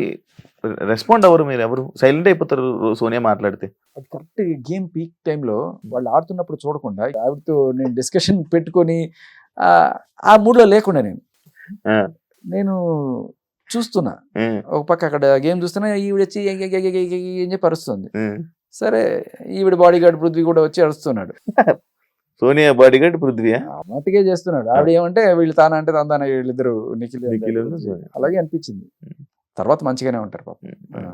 Speaker 1: రెస్పాండ్ అవ్వరు? మీరు ఎవరు సైలెంట్ అయిపోతారు సోనియా మాట్లాడితే?
Speaker 2: అది కరెక్ట్. గేమ్ పీక్ టైంలో వాళ్ళు ఆడుతున్నప్పుడు చూడకుండా ఆవిడతో నేను డిస్కషన్ పెట్టుకొని ఆ మూడ్లో లేకుండా నేను చూస్తున్నా. ఒక పక్క అక్కడ గేమ్ చూస్తున్నా, ఈవిడ వచ్చి ఏం చెప్పి అరుస్తుంది. సరే, ఈవిడ బాడీ గార్డ్ పృథ్వీ కూడా వచ్చి అరుస్తున్నాడు.
Speaker 1: సోనియా బాడీ గార్డ్ పృథ్వీ
Speaker 2: మట్టుకే చేస్తున్నాడు. ఆవిడ ఏమంటే వీళ్ళు తాన అంటే తందాన, వీళ్ళిద్దరు నిఖిల్ అలాగే అనిపించింది. తర్వాత మంచిగానే ఉంటారు పాపం.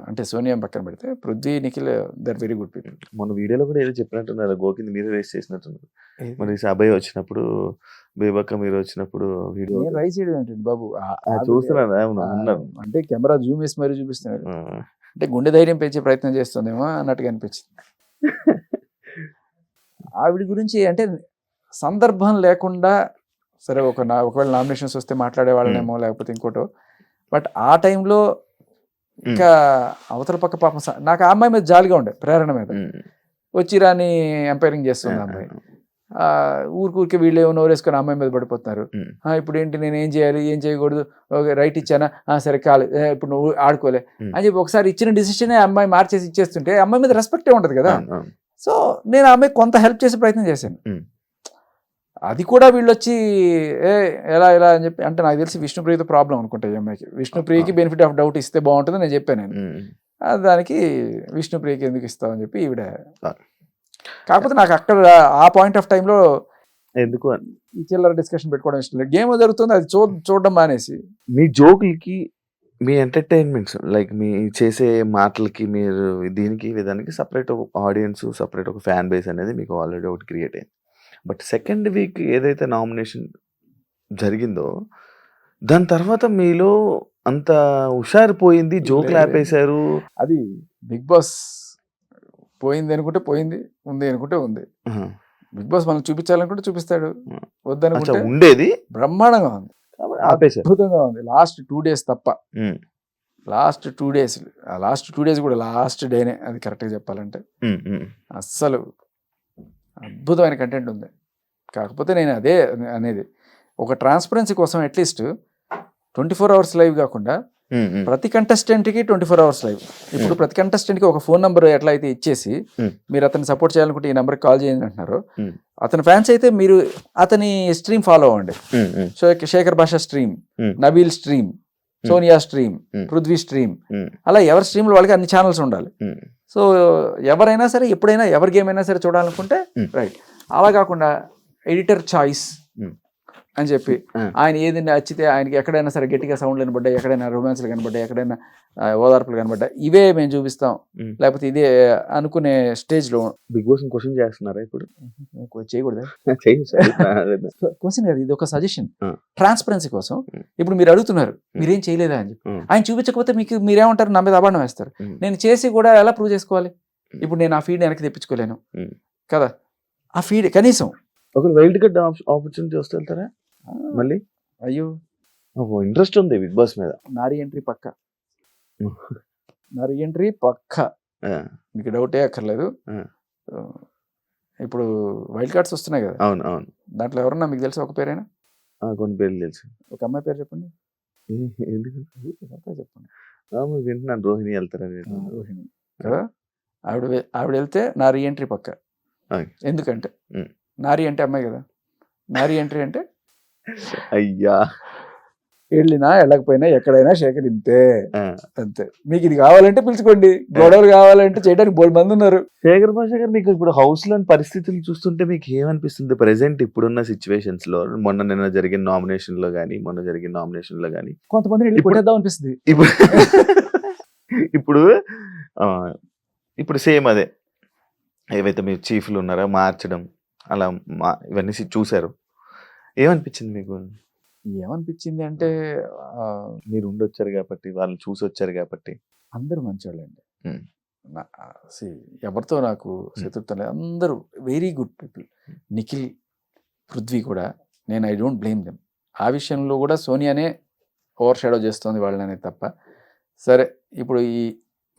Speaker 2: అంటే సోనియా పక్కన పెడితే Prithvi, Nikhil they're very good people.
Speaker 1: మన వీడియోలో కూడా ఏదో చెప్పినట్టున్నారు, గోకింది మీరే రేస్ చేసినట్టున్నారు. మరి అభయ్ వచ్చినప్పుడు, బేబక్క మీరు వచ్చినప్పుడు వీడియో
Speaker 2: రైస్ చేయడం ఏంటండి బాబు?
Speaker 1: చూస్తున్నాను.
Speaker 2: అంటే కెమెరా జూమ్ వేసి మరీ చూపిస్తున్నాడు. అంటే గుండె ధైర్యం పెంచే ప్రయత్నం చేస్తుందేమో అన్నట్టుగా అనిపించింది. ఆవిడ గురించి అంటే సందర్భం లేకుండా, సరే ఒకవేళ నామినేషన్స్ వస్తే మాట్లాడే వాళ్ళనేమో, లేకపోతే ఇంకోటో, బట్ ఆ టైంలో ఇంకా అవతల పక్క పాపం నాకు ఆ అమ్మాయి మీద జాలిగా ఉండే, ప్రేరణ మీద. వచ్చి రాని ఎంపైరింగ్ చేస్తుంది అమ్మాయి. ఊరికే వీళ్ళు ఏమో నోరేసుకొని అమ్మాయి మీద పడిపోతున్నారు. ఇప్పుడు ఏంటి, నేను ఏం చేయాలి, ఏం చేయకూడదు, రైట్ ఇచ్చానా, సరే కాదు, ఇప్పుడు నువ్వు ఆడుకోలే అని చెప్పి ఒకసారి ఇచ్చిన డిసిషన్ అమ్మాయి మార్చేసి ఇచ్చేస్తుంటే అమ్మాయి మీద రెస్పెక్టే ఉంటుంది కదా. సో నేను ఆమె కొంత హెల్ప్ చేసే ప్రయత్నం చేశాను. అది కూడా వీళ్ళు వచ్చి ఎలా అని చెప్పి అంటే, నాకు తెలిసి విష్ణుప్రియతో ప్రాబ్లం అనుకుంటా ఈ అమ్మాయికి. విష్ణుప్రియకి బెనిఫిట్ ఆఫ్ డౌట్ ఇస్తే బాగుంటుంది నేను చెప్పాను. నేను దానికి విష్ణుప్రియకి ఎందుకు ఇస్తామని చెప్పి ఈవిడ. కాకపోతే నాకు అక్కడ ఆ పాయింట్ ఆఫ్ టైంలో
Speaker 1: ఎందుకు
Speaker 2: ఈ చిల్లర డిస్కషన్ పెట్టుకోవడం ఇష్టం లేదు. గేమ్ జరుగుతుంది, అది చూడడం మానేసి
Speaker 1: మీ జోకులకి, మీ ఎంటర్టైన్మెంట్స్, లైక్ మీ చేసే మాటలకి, మీరు దీనికి విధానికి సపరేట్ ఒక ఆడియన్స్, సపరేట్ ఒక ఫ్యాన్ బేస్ అనేది మీకు ఆల్రెడీ ఒకటి క్రియేట్ అయింది. బట్ సెకండ్ వీక్ ఏదైతే నామినేషన్ జరిగిందో, దాని తర్వాత మీలో అంత హుషారిపోయింది, జోకులు ఆపేశారు.
Speaker 2: అది బిగ్ బాస్ పోయింది అనుకుంటే పోయింది, ఉంది అనుకుంటే ఉంది. బిగ్ బాస్ మనం చూపించాలనుకుంటే చూపిస్తాడు, వద్దనుకుంటే
Speaker 1: ఉండేది
Speaker 2: బ్రహ్మాండంగా ఉంది, అద్భుతంగా ఉంది. లాస్ట్ 2 days తప్ప, లాస్ట్ 2 days కూడా లాస్ట్ డేనే అది కరెక్ట్గా చెప్పాలంటే. అస్సలు అద్భుతమైన కంటెంట్ ఉంది. కాకపోతే నేను అదే అనేది, ఒక ట్రాన్స్పరెన్సీ కోసం అట్లీస్ట్ 24 hours లైవ్ కాకుండా ప్రతి కంటెస్టెంట్కి 24 hours లైవ్. ఇప్పుడు ప్రతి కంటెస్టెంట్కి ఒక ఫోన్ నెంబర్ ఎట్లా అయితే ఇచ్చేసి, మీరు అతన్ని సపోర్ట్ చేయాలనుకుంటే ఈ నెంబర్కి కాల్ చేయండి అంటున్నారు. అతని ఫ్యాన్స్ అయితే మీరు అతని స్ట్రీమ్ ఫాలో అవ్వండి. శేఖర్ భాష stream, Nabeel stream, Sonia stream, Prithvi stream, అలా ఎవరి స్ట్రీమ్లో వాళ్ళకి అన్ని ఛానల్స్ ఉండాలి. సో ఎవరైనా సరే ఎప్పుడైనా ఎవరి గేమ్ అయినా సరే చూడాలనుకుంటే రైట్. అలా కాకుండా ఎడిటర్ చాయిస్ అని చెప్పి ఆయన ఏది నచ్చితే ఆయనకి ఎక్కడైనా సరే గట్టిగా సౌండ్లు కనబడ్డాయి, ఎక్కడైనా రొమాన్స్లు కనబడ్డాయి, ఎక్కడైనా ఓదార్పులు కనబడ్డాయి, ఇవే మేము చూపిస్తాం, లేకపోతే ఇదే అనుకునే స్టేజ్లో.
Speaker 1: బిగ్ బాస్ క్వశ్చన్ చేస్తున్నారా ఇప్పుడు?
Speaker 2: చేయకూడదు క్వశ్చన్ కాదు, ఇది ఒక సజెషన్, ట్రాన్స్పరెన్సీ కోసం. ఇప్పుడు మీరు అడుగుతున్నారు మీరేం చేయలేదా అని చెప్పి, ఆయన చూపించకపోతే మీకు మీరేమంటారు, నా మీద అబాండం వేస్తారు. నేను చేసి కూడా ఎలా ప్రూవ్ చేసుకోవాలి? ఇప్పుడు నేను ఆ ఫీడ్ వెనక్కి తెప్పించుకోలేను కదా. ఆ ఫీడ్ కనీసం
Speaker 1: ఒక వైల్డ్ కార్డ్ ఆపర్చునిటీ వస్తే వెళ్తారా మళ్ళీ?
Speaker 2: అయ్యో
Speaker 1: ఇంట్రెస్ట్ ఉంది బిగ్ బాస్ మీద.
Speaker 2: నా రీ ఎంట్రీ పక్క. మీకు డౌటే అక్కర్లేదు. ఇప్పుడు వైల్డ్ కార్డ్స్ వస్తున్నాయి కదా,
Speaker 1: అవును అవును,
Speaker 2: దాంట్లో ఎవరన్నా మీకు తెలుసా ఒక పేరైనా?
Speaker 1: కొన్ని పేర్లు తెలుసు.
Speaker 2: ఒక అమ్మాయి పేరు చెప్పండి.
Speaker 1: ఎందుకు
Speaker 2: చెప్పండి.
Speaker 1: వింటున్నాను, రోహిణి వెళ్తారని.
Speaker 2: రోహిణి కదా, ఆవిడ వెళ్తే నా రీఎంట్రీ పక్క. ఎందుకంటే నారీ అంటే అమ్మాయి కదా, నారీ ఎంట్రీ అంటే
Speaker 1: అయ్యా
Speaker 2: వెళ్ళినా వెళ్ళకపోయినా ఎక్కడైనా శేఖర్ ఇంతే, అంతే. మీకు ఇది కావాలంటే పిలుచుకోండి, గొడవలు కావాలంటే చేయడానికి బోల్డ్ మంది ఉన్నారు.
Speaker 1: శేఖర్ భాష గారు, మీకు ఇప్పుడు హౌస్ లోని పరిస్థితులు చూస్తుంటే మీకు ఏమనిపిస్తుంది ప్రెసెంట్ ఇప్పుడున్న సిచ్యువేషన్స్ లో? నిన్న జరిగిన నామినేషన్ లో గానీ, మొన్న జరిగిన నామినేషన్ లో గానీ
Speaker 2: కొంతమంది కొట్టేద్దాం అనిపిస్తుంది.
Speaker 1: ఇప్పుడు సేమ్ అదే, ఏవైతే మీరు చీఫ్లు ఉన్నారో మార్చడం అలా ఇవన్నీ చూసారు, ఏమనిపించింది మీకు?
Speaker 2: ఏమనిపించింది అంటే,
Speaker 1: మీరు ఉండొచ్చారు కాబట్టి, వాళ్ళని చూసి వచ్చారు కాబట్టి.
Speaker 2: అందరూ మంచివాళ్ళండి. ఎవరితో నాకు శత్రుత్వం లేదు, అందరూ very good people. Nikhil, Prithvi కూడా, నేను ఐ డోంట్ బ్లేమ్ దెమ్. ఆ విషయంలో కూడా సోనియానే ఓవర్ షాడో చేస్తుంది వాళ్ళనే తప్ప. సరే, ఇప్పుడు ఈ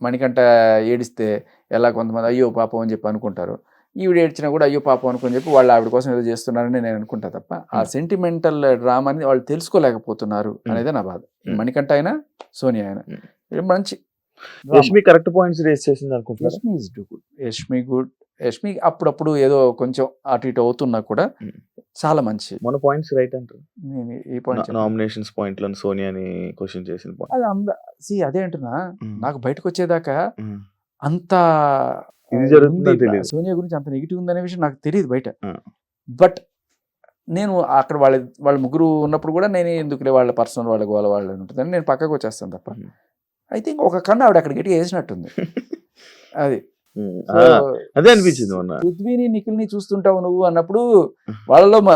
Speaker 2: మణికంఠ ఏడిస్తే ఎలా కొంతమంది అయ్యో పాపం అని చెప్పి అనుకుంటారు, ఈవిడ ఏడ్చినా కూడా అయ్యో పాపం అనుకుని చెప్పి వాళ్ళు ఆవిడ కోసం ఏదో చేస్తున్నారని నేను అనుకుంటా తప్ప, ఆ సెంటిమెంటల్ డ్రామాని వాళ్ళు తెలుసుకోలేకపోతున్నారు అనేది నా బాధ. మణికంఠ అయినా సోనియా అయినా మంచి.
Speaker 1: యష్మి కరెక్ట్ పాయింట్స్ రేస్ చేసింది అనుకుంటున్నా.
Speaker 2: Yashmi is good, Yashmi good. Yashmi అప్పుడప్పుడు ఏదో కొంచెం అటు ఇటు అవుతున్నా కూడా చాలా మంచి.
Speaker 1: మన పాయింట్స్ రైట్ అంటారు.
Speaker 2: ఈ పాయింట్
Speaker 1: నామినేషన్స్ పాయింట్ లో సోనియాని క్వశ్చన్ చేసిన పాయింట్
Speaker 2: అది అదే అంటున్నా. నాకు బయటకు వచ్చేదాకా అంత సోనియా గురించి అంత నెగిటివ్ ఉందనే విషయం నాకు తెలియదు బయట. బట్ నేను అక్కడ వాళ్ళ ముగ్గురు ఉన్నప్పుడు కూడా నేను ఎందుకులే వాళ్ళ పర్సనల్ వాళ్ళకి వాళ్ళు ఉంటుందని నేను పక్కకు వచ్చేస్తాను తప్ప. ఐ థింక్ ఒక కన్ను ఆవిడ అక్కడ గట్టిగా వేసినట్టుంది. అది
Speaker 1: అదే అనిపించింది.
Speaker 2: పృథ్వీని నిఖిల్ని చూస్తుంటావు నువ్వు అన్నప్పుడు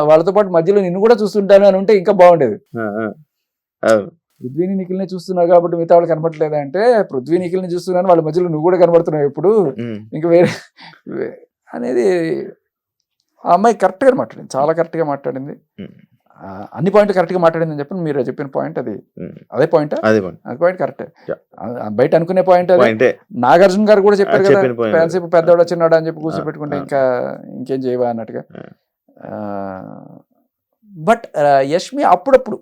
Speaker 2: వాళ్ళతో పాటు మధ్యలో నిన్ను కూడా చూస్తుంటాను అని ఉంటే ఇంకా బాగుండేది. పృథ్వీని నిఖిల్ని చూస్తున్నావు కాబట్టి మిగతా వాళ్ళు కనబడట్లేదా అంటే, పృథ్వీ నిఖిల్ని చూస్తున్నాను, వాళ్ళ మధ్యలో నువ్వు కూడా కనబడుతున్నావు ఎప్పుడు, ఇంకా వేరే అనేది. ఆ అమ్మాయి కరెక్ట్గా మాట్లాడింది, చాలా కరెక్ట్గా మాట్లాడింది. అన్ని పాయింట్లు కరెక్ట్గా మాట్లాడింది అని చెప్పి మీరు చెప్పిన పాయింట్ అది అదే పాయింట్, అది పాయింట్ కరెక్టే. బయట అనుకునే పాయింట్ అదే. నాగార్జున గారు కూడా చెప్పారు కదా, ఫ్యాన్సీప్ పెద్దవాడు చిన్నాడు అని చెప్పి కూర్చోబెట్టుకుంటే ఇంకేం చేయవా అన్నట్టుగా. బట్ యష్మి అప్పుడప్పుడు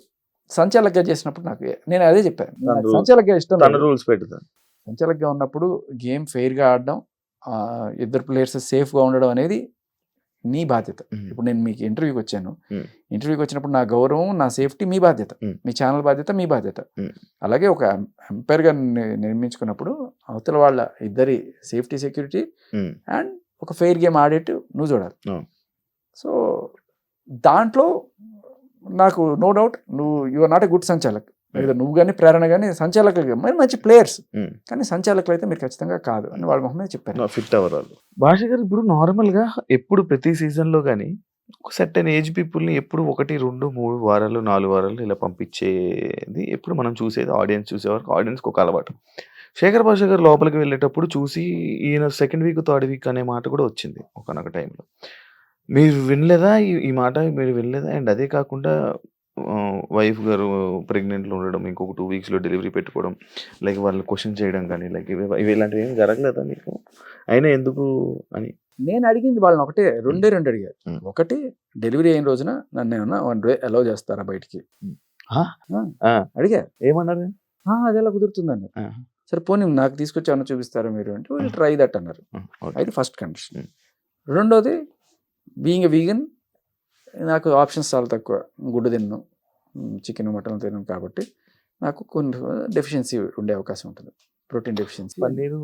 Speaker 2: సంచాలకుగా చేసినప్పుడు నేను అదే చెప్పాను, సంచాలకుగా ఇష్టం.
Speaker 1: రూల్స్ పెడతాను.
Speaker 2: సంచాలకుగా ఉన్నప్పుడు గేమ్ ఫెయిర్గా ఆడడం, ఇద్దరు ప్లేయర్స్ సేఫ్గా ఉండడం అనేది నీ బాధ్యత. ఇప్పుడు నేను మీకు ఇంటర్వ్యూకి వచ్చాను, ఇంటర్వ్యూకి వచ్చినప్పుడు నా గౌరవం, నా సేఫ్టీ మీ బాధ్యత, మీ ఛానల్ బాధ్యత, మీ బాధ్యత. అలాగే ఒక ఎంపైర్గా నిర్మించుకున్నప్పుడు అవతల వాళ్ళ ఇద్దరి సేఫ్టీ, సెక్యూరిటీ అండ్ ఒక ఫెయిర్ గేమ్ ఆడేట్టు నువ్వు చూడాలి. సో దాంట్లో నాకు no doubt you are not a good sanchalak. లేదా నువ్వు కానీ ప్రేరణ కానీ సంచాలకులు మంచి ప్లేయర్స్, కానీ సంచాలకులు అయితే మీరు ఖచ్చితంగా కాదు అని వాళ్ళ మొహమే చెప్పారు.
Speaker 1: ఫిట్ అవ్వరు భాష గారు. ఇప్పుడు నార్మల్గా ఎప్పుడు ప్రతి సీజన్లో కానీ ఒక సర్టెన్ ఏజ్ పీపుల్ని ఎప్పుడు 1, 2, 3 వారాలు 4 వారాలు ఇలా పంపించేది ఎప్పుడు మనం చూసేది. ఆడియన్స్ చూసేవారు, ఆడియన్స్కి ఒక అలవాటు. శేఖర్ భాష గారు లోపలికి వెళ్ళేటప్పుడు చూసి ఈయన సెకండ్ వీక్, థర్డ్ వీక్ అనే మాట కూడా వచ్చింది ఒకనొక టైంలో. మీరు వినలేదా ఈ మాట? మీరు వినలేదా? అండ్ అదే కాకుండా వైఫ్ గారు ప్రెగ్నెంట్లో ఉండడం, ఇంకొక 2 వీక్స్లో డెలివరీ పెట్టుకోవడం, లైక్ వాళ్ళని క్వశ్చన్ చేయడం కానీ, లైక్ ఇవి ఇలాంటివి ఏం జరగలేదా మీకు? అయినా ఎందుకు అని
Speaker 2: నేను అడిగింది వాళ్ళని ఒకటే, రెండే అడిగారు. ఒకటి, డెలివరీ అయిన రోజున నన్ను ఏమన్నా 1 డే అలౌ చేస్తారా బయటికి అడిగా.
Speaker 1: ఏమన్నారు?
Speaker 2: అది ఎలా కుదురుతుందండి. సరే పోనీ నాకు తీసుకొచ్చి ఏమన్నా చూపిస్తారా మీరు అంటే, వాళ్ళు ట్రై దట్ అన్నారు. అయితే ఫస్ట్ కండిషన్. రెండోది, బీయింగ్ ఎ వీగన్ నాకు ఆప్షన్స్ చాలా తక్కువ. గుడ్డు తిన్ను, చికెన్, మటన్ తిన్నాను కాబట్టి నాకు కొన్ని డెఫిషియన్సీ ఉండే అవకాశం ఉంటుంది, ప్రోటీన్ డెఫిషియన్సీ.
Speaker 1: పన్నీరు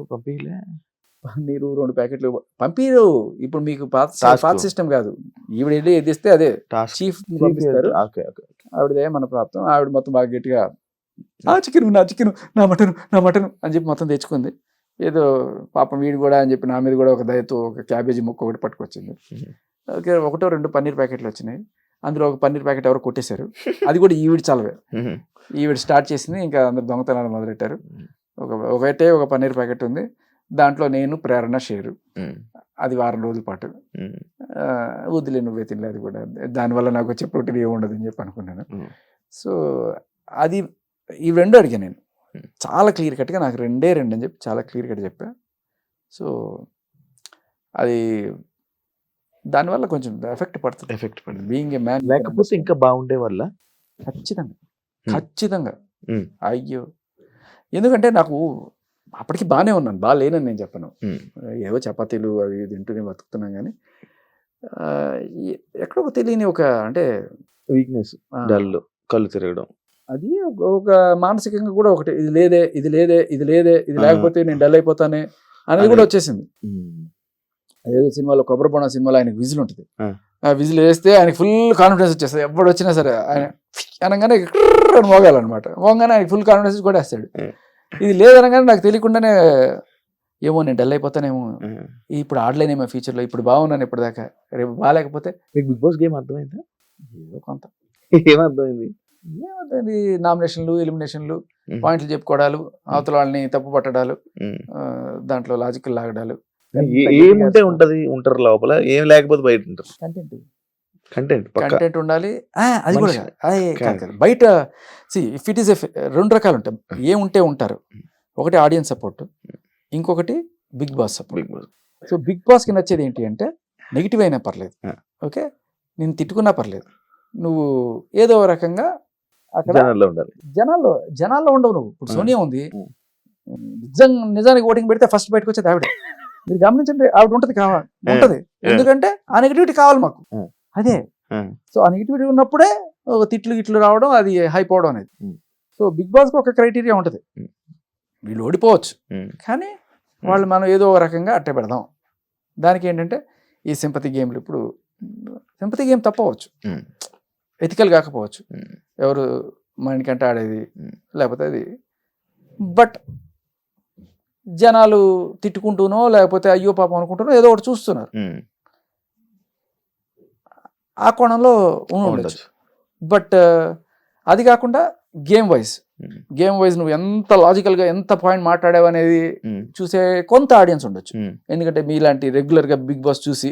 Speaker 2: 2 ప్యాకెట్లు పంపిరు. ఇప్పుడు మీకు పాత సిస్టమ్ కాదు, ఈవిడ వెళ్ళి ఎదిస్తే అదే చీఫ్ పంపిస్తారు, ఆవిడదే మన ప్రాప్తం. ఆవిడ మొత్తం బాగా గట్టిగా నా చికెన్ నా మటన్ అని చెప్పి మొత్తం తెచ్చుకుంది. ఏదో పాపం వీడు కూడా అని చెప్పి నా మీద కూడా ఒక దయతో ఒక క్యాబేజీ ముక్క ఒకటి పట్టుకొచ్చింది. ఓకే, 1-2 పన్నీర్ ప్యాకెట్లు వచ్చినాయి. అందులో ఒక పన్నీర్ ప్యాకెట్ ఎవరో కొట్టేశారు, అది కూడా ఈవిడ చలవే. ఈవిడ స్టార్ట్ చేసింది, ఇంకా అందరు దొంగతనాలు మొదలెట్టారు. ఒక పన్నీర్ ప్యాకెట్ ఉంది, దాంట్లో నేను ప్రేరణ షేరు. అది వారం రోజుల పాటు. వద్దులే నువ్వే తినలే, అది కూడా దానివల్ల నాకు వచ్చే ప్రోటీన్ ఏముండదు అని చెప్పి అనుకున్నాను. సో అది ఈ 2 అడిగాను నేను చాలా క్లియర్ కట్గా. నాకు 2 అని చెప్పి చాలా క్లియర్ కట్ చెప్పా. సో అది దానివల్ల కొంచెం ఎఫెక్ట్ పడుతుంది.
Speaker 1: ఎఫెక్ట్ పడింది.
Speaker 2: బీయింగ్ ఏ మ్యాన్
Speaker 1: లేకపోతే ఇంకా బాగుండే వల్ల
Speaker 2: ఖచ్చితంగా అయ్యో, ఎందుకంటే నాకు అప్పటికి బాగానే ఉన్నాను, బాగా లేనని నేను చెప్పను. ఏవో చపాతీలు అవి తింటూనే బతుకుతున్నాం, కానీ ఎక్కడో తెలియని ఒక అంటే
Speaker 1: వీక్నెస్, డల్, కళ్ళు తిరగడం,
Speaker 2: అది ఒక మానసికంగా కూడా ఒకటి, ఇది లేదే ఇది లేకపోతే నేను డల్ అయిపోతానే అనేది కూడా వచ్చేసింది. ఏదో సినిమాలో కొబ్బరి బొండం సినిమాలో ఆయనకు విజిల్ ఉంటుంది, ఆ విజిల్ వేస్తే ఆయనకి ఫుల్ కాన్ఫిడెన్స్ వచ్చేస్తుంది. ఎప్పుడు వచ్చినా సరే ఆయన అనగానే మోగాలన్నమాట, మోగానే ఆయనకి ఫుల్ కాన్ఫిడెన్స్ కూడా వేస్తాడు. ఇది లేదనగానే నాకు తెలియకుండానే ఏమో నేను డల్ అయిపోతానేమో, ఇప్పుడు ఆడలేనేమో ఫ్యూచర్లో, ఇప్పుడు బాగున్నాను ఇప్పటిదాకా, రేపు బాగాలేకపోతే.
Speaker 1: మీకు బిగ్ బాస్ గేమ్ అర్థమైందా?
Speaker 2: ఏదో కొంత
Speaker 1: ఏమర్థమైంది?
Speaker 2: నామినేషన్లు, ఎలిమినేషన్లు, పాయింట్లు చెప్పుకోవడాలు, అవతల వాళ్ళని తప్పు పట్టడాలు, దాంట్లో లాజికల్ లాగడాలు,
Speaker 1: ఏముంటే ఉంటది, ఉంటారు లోపల, ఏం లేకపోతే బయట ఉంటారు.
Speaker 2: కంటెంట్ ఉండాలి. అది కూడా కాదు బయట. ఇఫ్ ఇట్ ఈస్ రెండు రకాలు ఉంటాయి. ఏముంటే ఉంటారు, ఒకటి ఆడియన్స్ సపోర్ట్, ఇంకొకటి big boss support. So big బాస్కి నచ్చేది ఏంటి అంటే నెగిటివ్ అయినా పర్లేదు, ఓకే, నేను తిట్టుకున్నా పర్లేదు, నువ్వు ఏదో రకంగా అక్కడ జనాల్లో ఉండవు నువ్వు. ఇప్పుడు సోనియా ఉంది, నిజానికి ఓటింగ్ పెడితే ఫస్ట్ బయటకు వచ్చేది ఆవిడ. మీరు గమనించండి, ఆవిడ ఉంటది ఎందుకంటే ఆ నెగిటివిటీ కావాలి మాకు, అదే. సో ఆ నెగిటివిటీ ఉన్నప్పుడే తిట్లు రావడం, అది హైప్ అవడం అనేది. సో బిగ్ బాస్కి ఒక క్రైటీరియా ఉంటుంది, వీళ్ళు ఓడిపోవచ్చు కానీ వాళ్ళు మనం ఏదో ఒక రకంగా అట్టే పెడదాం. దానికి ఏంటంటే ఈ సింపతి గేమ్లు, ఇప్పుడు సింపతి గేమ్ తప్పవచ్చు, ఎథికల్ కాకపోవచ్చు, ఎవరు మనకంటే ఆడేది లేకపోతే అది, బట్ జనాలు తిట్టుకుంటూనో లేకపోతే అయ్యో పాపం అనుకుంటూనో ఏదో ఒకటి చూస్తున్నారు, ఆ కోణంలో ఉండొచ్చు. బట్ అది కాకుండా గేమ్ వైజ్ నువ్వు ఎంత లాజికల్గా ఎంత పాయింట్ మాట్లాడావు అనేది చూసే కొంత ఆడియన్స్ ఉండొచ్చు. ఎందుకంటే మీలాంటి రెగ్యులర్గా బిగ్ బాస్ చూసి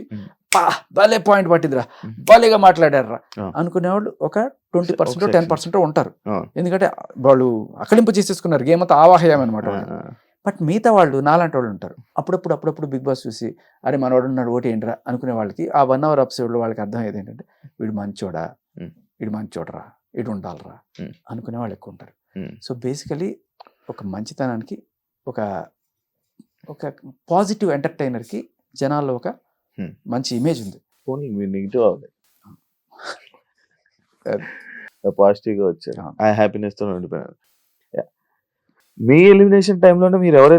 Speaker 2: భలే పాయింట్ పట్టిందిరా, భలేగా మాట్లాడారా అనుకునేవాళ్ళు ఒక 20% 10% ఉంటారు. ఎందుకంటే వాళ్ళు అకలింపు చేసేసుకున్నారు, గేమ్ అంతా ఆవాహయం అనమాట. బట్ మిగతా వాళ్ళు నాలాంటి వాళ్ళు ఉంటారు, అప్పుడప్పుడు బిగ్ బాస్ చూసి అరే మనవాడు ఉన్నాడు ఓటు ఏంట్రా అనుకునే వాళ్ళకి ఆ 1 hour ఎపిసోడ్లో వాళ్ళకి అర్థమయ్యేది ఏంటంటే వీడు మంచోడరా, ఇటు ఉండాలరా అనుకునే వాళ్ళు ఎక్కువ ఉంటారు. సో బేసికలీ ఒక మంచితనానికి, ఒక పాజిటివ్ ఎంటర్టైనర్కి జనాల్లో ఒక మంచి ఇమేజ్ ఉంది.
Speaker 1: పాజిటివ్గా వచ్చారు, ఆ హ్యాపీనెస్ తో ఉండిపోయారు. మీ ఎలిమినేషన్ టైంలోనే మీరు ఎవరు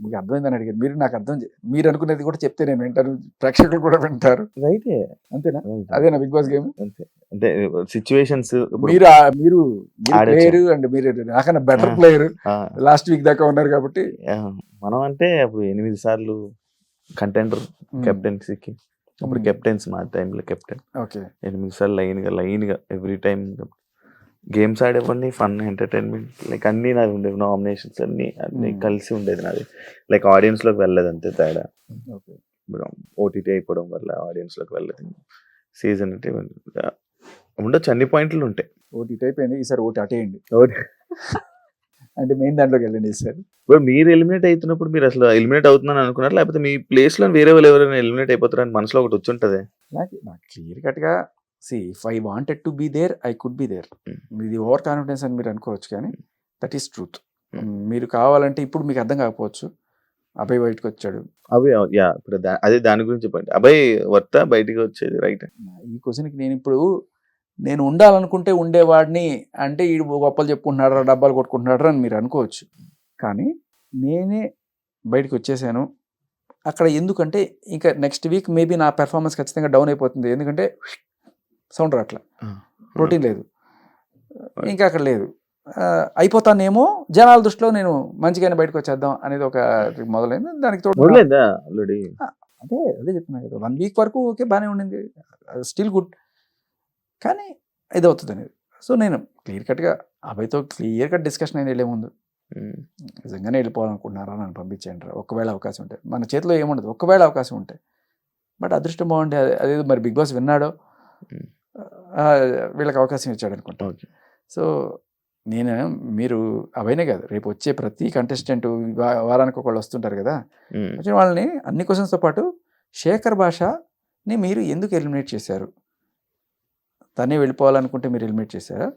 Speaker 2: మీకు అర్థమైందని అడిగారు మీరు, నాకు అర్థం మీరు అనుకునేది కూడా చెప్తే నేను వింటాను, ప్రేక్షకులు కూడా వింటారు.
Speaker 1: రైతే,
Speaker 2: అంతేనా? అదేనా బిగ్ బాస్ గేమ్?
Speaker 1: అంతే, అంటే సిచ్యువేషన్స్.
Speaker 2: మీరు ప్లేయర్ అండ్ మీరు నాకన్నా బెటర్ ప్లేయర్, లాస్ట్ వీక్ దాకా ఉన్నారు కాబట్టి.
Speaker 1: మనం అంటే అప్పుడు 8 సార్లు కంటెండర్ కెప్టెన్సీకి, అప్పుడు కెప్టెన్స్ మా టైంలో కెప్టెన్. 8 సార్లు లైన్గా ఎవ్రీ టైం గేమ్స్ ఆడేవాడిని, ఫన్ ఎంటర్టైన్మెంట్ లైక్ అన్నీ నాది ఉండేవి, నామినేషన్స్ అన్నీ కలిసి ఉండేది నాది. లైక్ ఆడియన్స్లోకి వెళ్ళలేదు అంతే తేడా, ఓటీటీ అయిపోవడం వల్ల ఆడియన్స్లోకి వెళ్ళలేదు. సీజన్ అంటే ఉండొచ్చు, అన్ని పాయింట్లు ఉంటాయి.
Speaker 2: ఓటీటీ అయిపోయింది, ఈసారి ఓటీ అటేయండి అంటే మెయిన్ దాంట్లోకి వెళ్ళండి ఈసారి.
Speaker 1: ఇప్పుడు మీరు ఎలిమినేట్ అవుతున్నప్పుడు మీరు అసలు ఎలిమినేట్ అవుతున్నాను అనుకున్నారు, లేకపోతే మీ ప్లేస్లో వేరే వాళ్ళు ఎవరైనా ఎలిమినేట్ అయిపోతారని మనసులో ఒకటి వచ్చి ఉంటుంది?
Speaker 2: నాకు క్లియర్ కట్గా if I wanted to be there I could be there. ఇది ఓవర్ కాన్ఫిడెన్స్ అని మీరు అనుకోవచ్చు, కానీ దట్ ఈస్ ట్రూత్. మీరు కావాలంటే ఇప్పుడు మీకు అర్థం కాకపోవచ్చు, అభయ్ బయటకు వచ్చాడు.
Speaker 1: ఇప్పుడు అదే దాని గురించి చెప్పండి. అభయ్ వర్త బయటికి వచ్చేది రైట్.
Speaker 2: ఈ క్వశ్చన్కి నేను ఉండాలనుకుంటే ఉండేవాడిని అంటే ఈ గొప్పలు చెప్పుకుంటున్నారా, డబ్బాలు కొట్టుకుంటున్నారా అని మీరు అనుకోవచ్చు, కానీ నేనే బయటకు వచ్చేసాను అక్కడ. ఎందుకంటే ఇంకా నెక్స్ట్ వీక్ మేబీ నా పెర్ఫార్మెన్స్ ఖచ్చితంగా డౌన్ అయిపోతుంది, ఎందుకంటే సౌండ్ రాట్లా, ప్రోటీన్ లేదు, ఇంకా అక్కడ లేదు, అయిపోతానేమో జనాల దృష్టిలో నేను మంచిగానే బయటకు వచ్చేద్దాం అనేది ఒక మొదలైంది. దానికి తోడు అదే చెప్తున్నా కదా, 1 week వరకు ఓకే బాగానే ఉండింది, స్టిల్ గుడ్, కానీ ఇది అవుతుంది అనేది. సో నేను క్లియర్ కట్గా అభయ్తో క్లియర్ కట్ డిస్కషన్ అయినా వెళ్ళే ముందు నిజంగానే వెళ్ళిపోవాలనుకుంటున్నారా నన్ను పంపించేయండి రా, ఒకవేళ అవకాశం ఉంటే. మన చేతిలో ఏముండదు, ఒకవేళ అవకాశం ఉంటే. బట్ అదృష్టం బాగుండే అదేదో మరి బిగ్ బాస్ విన్నాడో వీళ్ళకి అవకాశం ఇచ్చాడు అనుకుంటా. సో నేను మీరు అవైనా కాదు, రేపు వచ్చే ప్రతి కంటెస్టెంట్ వారానికి ఒకళ్ళు వస్తుంటారు కదా, వచ్చిన వాళ్ళని అన్ని క్వశ్చన్స్తో పాటు శేఖర్ భాషని మీరు ఎందుకు ఎలిమినేట్ చేశారు, తనే వెళ్ళిపోవాలనుకుంటే మీరు ఎలిమినేట్ చేశారా,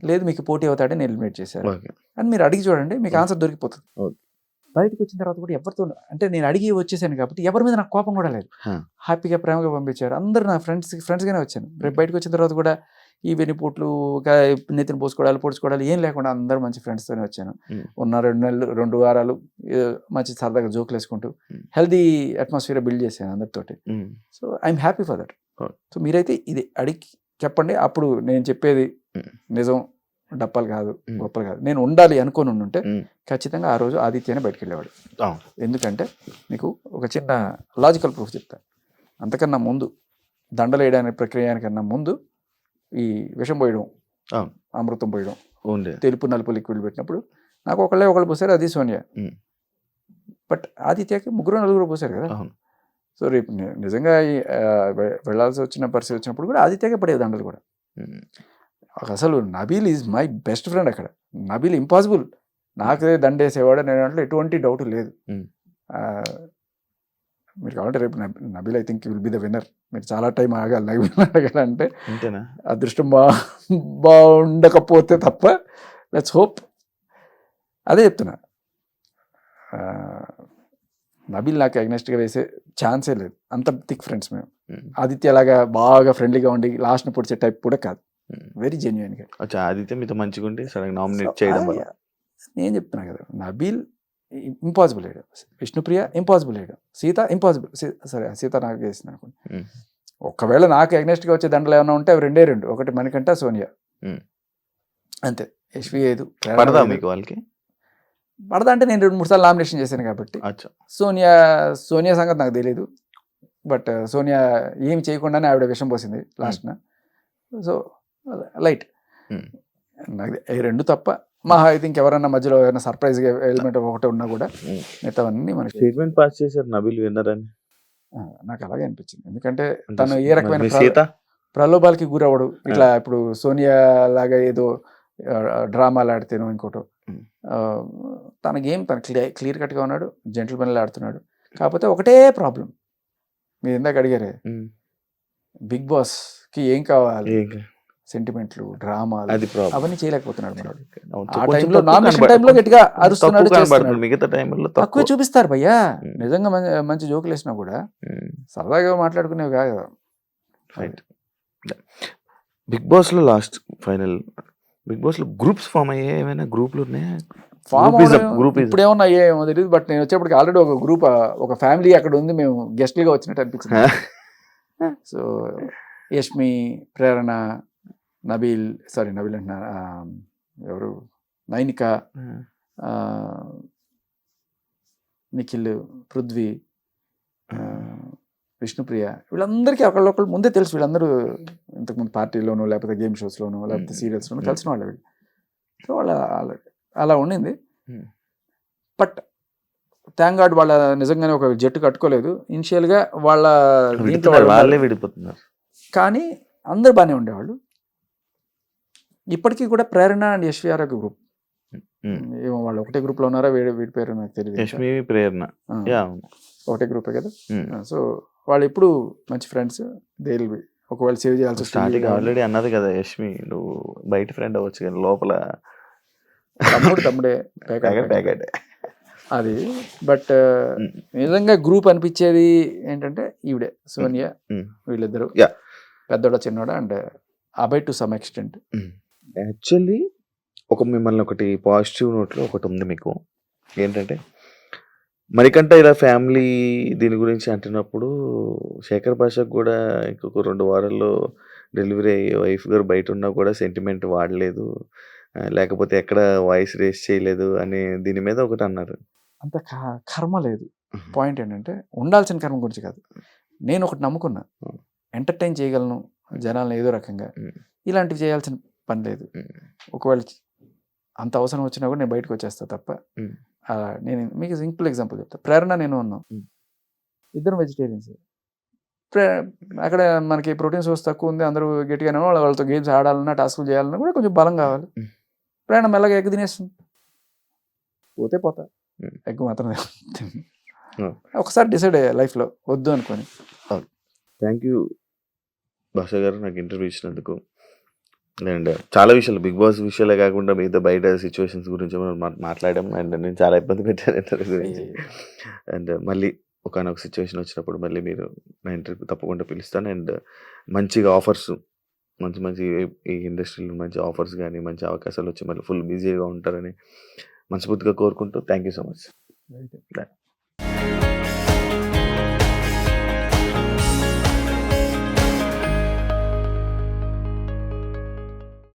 Speaker 2: లేదు మీకు పోటీ అవుతాడని ఎలిమినేట్ చేశారు అని మీరు అడిగి చూడండి, మీకు ఆన్సర్ దొరికిపోతుంది. బయటకు వచ్చిన తర్వాత కూడా ఎవరితో, అంటే నేను అడిగి వచ్చేసాను కాబట్టి ఎవరి మీద నాకు కోపం కూడా లేదు, హ్యాపీగా ప్రేమగా పంపించారు. అందరూ నా ఫ్రెండ్స్గానే వచ్చాను. రేపు బయటకు వచ్చిన తర్వాత కూడా ఈ వెన్నుపోట్లు నెత్తిని పోసుకోవడాలు పొడుచుకోవడాలు ఏం లేకుండా అందరూ మంచి ఫ్రెండ్స్తోనే వచ్చాను. ఉన్న 2 నెలలు 2 వారాలు మంచి సరదాగా జోకులు వేసుకుంటూ హెల్దీ అట్మాస్ఫియర్ బిల్డ్ చేశాను అందరితోటి. So I'm happy for that. So మీరైతే ఇది అడిగి చెప్పండి, అప్పుడు నేను చెప్పేది నిజం, డప్పలు కాదు, గొప్పలు కాదు. నేను ఉండాలి అనుకోని ఉంటే ఖచ్చితంగా ఆ రోజు ఆదిత్యనే బయటకు వెళ్ళేవాడు. ఎందుకంటే మీకు ఒక చిన్న లాజికల్ ప్రూఫ్ చెప్తాను. అంతకన్నా ముందు దండలు వేయడానికి ప్రక్రియకన్నా ముందు ఈ విషం పోయడం, అమృతం పోయడం, తెలుపు నలుపు లిక్విడ్ పెట్టినప్పుడు నాకు ఒకళ్ళు పోసారు, అది సోనియా. బట్ ఆదిత్యకి 3-4 పోసారు కదా. సో రేపు నిజంగా వెళ్ళాల్సి వచ్చిన పరిస్థితి వచ్చినప్పుడు కూడా ఆదిత్యకే పడేవి దండలు కూడా. అసలు Nabeel is my best friend. అక్కడ నబీల్ ఇంపాసిబుల్ నాకే దండేసేవాడు నేను అంటే ఎటువంటి డౌట్ లేదు. మీరు కావాలంటే రేపు Nabeel I think will be the winner. మీరు చాలా టైం ఆగాలి నబీల్ అడగాలంటే, అదృష్టం బాగుండకపోతే తప్ప. Let's hope. అదే చెప్తున్నా, నబీల్ నాకు అగ్నెస్ట్గా వేసే ఛాన్సే లేదు. అంత థిక్ ఫ్రెండ్స్ మేము. ఆదిత్య లాగా బాగా ఫ్రెండ్లీగా ఉండి లాస్ట్ని పొడిచే టైప్ కూడా కాదు, వెరీ జెన్యున్ గా.
Speaker 1: ఆదిత్య మీతో మంచిగా ఉండి సడన్ నామినేట్ చేయడం వల్ల
Speaker 2: నేను చెప్తున్నా కదా, నబీల్ ఇంపాసిబుల్ అయ్యాడు, విష్ణుప్రియ ఇంపాసిబుల్ అయ్యాడు, సీత ఇంపాసిబుల్. సరే సీత నాకు వేసింది అనుకోండి. ఒకవేళ నాకు అగ్నెస్ట్గా వచ్చే దండలు ఏమైనా ఉంటే అవి 2, ఒకటి మణికంఠ, సోనియా, అంతే. యశ్వి 5.
Speaker 1: పడదా మీకు వాళ్ళకి?
Speaker 2: పడదా అంటే నేను 2-3 సార్లు నామినేషన్ చేశాను కాబట్టి. సోనియా సంగతి నాకు తెలియదు. బట్ సోనియా ఏమి చేయకుండానే ఆవిడ విషం పోసింది లాస్ట్న. So light. నాకు 2 తప్ప మహా అయితే ఇంకెవరన్నా మధ్యలో ఏమైనా సర్ప్రైజ్ ఎలిమెంట్ ఒకటి ఉన్నా కూడా మిగతావన్నీ మనకి
Speaker 1: స్టేట్మెంట్ పాస్ చేశారు నబీల్ విన్నర్ అని
Speaker 2: నాకు అలాగే అనిపించింది. ఎందుకంటే తను ఏ రకమైన ప్రలోభాలకి గురవడు. ఇట్లా ఇప్పుడు సోనియా లాగా ఏదో డ్రామాలు ఆడితేనో ఇంకోటో, తన గేమ్ తను క్లియర్ కట్గా ఉన్నాడు, జెంటిల్మెన్లు ఆడుతున్నాడు. కాకపోతే ఒకటే ప్రాబ్లం, మీరు ఇందాక అడిగారే బిగ్ బాస్కి ఏం కావాలి, సెంటిమెంట్లు, డ్రామాలు, అవన్నీ చేయలేకపోతున్నాడు. ఆ టైంలో నామినేషన్ టైంలో గట్టిగా అరుస్తున్నాడు,
Speaker 1: మిగతా టైంలో
Speaker 2: తక్కువ చూపిస్తారు భయ్యా. నిజంగా మంచి జోకులు వేసినా కూడా సరదాగా మాట్లాడుకునేవి కాదు.
Speaker 1: బిగ్ బాస్ లో లాస్ట్ ఫైనల్ బిగ్ బాస్ లో గ్రూప్స్ ఫామ్ అయ్యాయి, ఏమైనా గ్రూప్లు ఉన్నాయా?
Speaker 2: ఇప్పుడు ఏమన్నా అయ్యాయేమో తెలియదు. బట్ నేను వచ్చేప్పటికి ఆల్రెడీ ఒక గ్రూప్, ఒక ఫ్యామిలీ అక్కడ ఉంది, మేము గెస్ట్లుగా వచ్చినట్టు అనిపించింది. సో యష్మి, ప్రేరణ, నబీల్ అంటున్నా, ఎవరు, నైనిక, నిఖిల్, పృథ్వీ, విష్ణుప్రియ, వీళ్ళందరికీ ఒకళ్ళొకళ్ళు ముందే తెలుసు. వీళ్ళందరూ ఇంతకుముందు పార్టీలోనూ లేకపోతే గేమ్ షోస్లోనూ లేకపోతే సీరియల్స్లోనూ కలిసిన వాళ్ళు వీళ్ళు. సో వాళ్ళ అలా ఉండింది. బట్ థ్యాంక్ గాడ్ వాళ్ళ నిజంగానే ఒక జట్టు కట్టుకోలేదు. ఇనిషియల్గా వాళ్ళ దీంట్లో
Speaker 1: వాళ్ళే విడిపోతున్నారు,
Speaker 2: కానీ అందరు బాగానే ఉండేవాళ్ళు. ఇప్పటికీ కూడా ప్రేరణ అండ్ యశ్వి ఆర్ ఒక గ్రూప్. ఏమో వాళ్ళు ఒకటే గ్రూప్లో ఉన్నారా, వీడి పేరు నాకు తెలియదు.
Speaker 1: యశ్వి, ప్రేరణ
Speaker 2: ఒకటే గ్రూపే కదా. సో వాళ్ళు ఎప్పుడు మంచి ఫ్రెండ్స్. దేల్వి ఒకవేళ సేవ్ చేయాల్సి
Speaker 1: స్టార్టింగ్ ఆల్రెడీ అన్నది కదా యష్మి, నువ్వు బయట ఫ్రెండ్ అవ్వచ్చు కానీ లోపల
Speaker 2: తమ్ముడే ప్యాకెట్ అది. బట్ నిజంగా గ్రూప్ అనిపించేది ఏంటంటే ఈవిడే, సోనియా, వీళ్ళిద్దరు, పెద్దోడ చిన్నోడ, and Abhay to some extent.
Speaker 1: Actually మిమ్మల్ని ఒకటి పాజిటివ్ నోట్లో ఒకటి ఉంది మీకు, ఏంటంటే మణికంఠ ఇలా ఫ్యామిలీ దీని గురించి అంటున్నప్పుడు శేఖర్ భాషకు కూడా ఇంకొక 2 వారాల్లో డెలివరీ అయ్యి వైఫ్ గారు బయట ఉన్నా కూడా సెంటిమెంట్ వాడలేదు, లేకపోతే ఎక్కడ వాయిస్ రేస్ చేయలేదు అని దీని మీద ఒకటి అన్నారు.
Speaker 2: అంత కర్మ లేదు. పాయింట్ ఏంటంటే ఉండాల్సిన కర్మ గురించి కాదు. నేను ఒకటి నమ్ముకున్నా, ఎంటర్టైన్ చేయగలను జనాలను ఏదో రకంగా, ఇలాంటివి చేయాల్సిన పని లేదు. ఒకవేళ అంత అవసరం వచ్చినా కూడా నేను బయటకు వచ్చేస్తా తప్ప. నేను మీకు సింపుల్ ఎగ్జాంపుల్ చెప్తా. ప్రేరణ నేను ఉన్నాం, ఇద్దరు వెజిటేరియన్స్. అక్కడ మనకి ప్రోటీన్ సోర్స్ తక్కువ ఉంది, అందరూ గట్టిగానే వాళ్ళతో గేమ్స్ ఆడాలన్నా టాస్కులు చేయాలన్నా కూడా కొంచెం బలం కావాలి. ప్రయాణం మెల్లగా ఎగ్ తినేస్తుంది, పోతే పోతా,
Speaker 1: Hmm.
Speaker 2: ఎగ్ మాత్రం
Speaker 1: Hmm.
Speaker 2: ఒకసారి డిసైడ్ అయ్యా లైఫ్లో వద్దు అనుకొని.
Speaker 1: థ్యాంక్ యూ భాష గారు నాకు ఇంటర్వ్యూ ఇచ్చినందుకు. అండ్ చాలా విషయాలు బిగ్ బాస్ విషయాలే కాకుండా మిగతా బయట సిచ్యువేషన్స్ గురించి మనం మాట్లాడాం. అండ్ నేను చాలా ఇబ్బంది పెట్టాను ఇంటర్వ్యూ గురించి. అండ్ మళ్ళీ ఒకనొక సిచ్యువేషన్ వచ్చినప్పుడు మళ్ళీ మీరు నా ఇంటర్వ్యూ తప్పకుండా పిలుస్తాను. అండ్ మంచిగా ఆఫర్స్ మంచి మంచి ఈ ఇండస్ట్రీలో మంచి ఆఫర్స్ కానీ మంచి అవకాశాలు వచ్చి మళ్ళీ ఫుల్ బిజీగా ఉంటారని మనస్ఫూర్తిగా కోరుకుంటూ థ్యాంక్ యూ సో మచ్.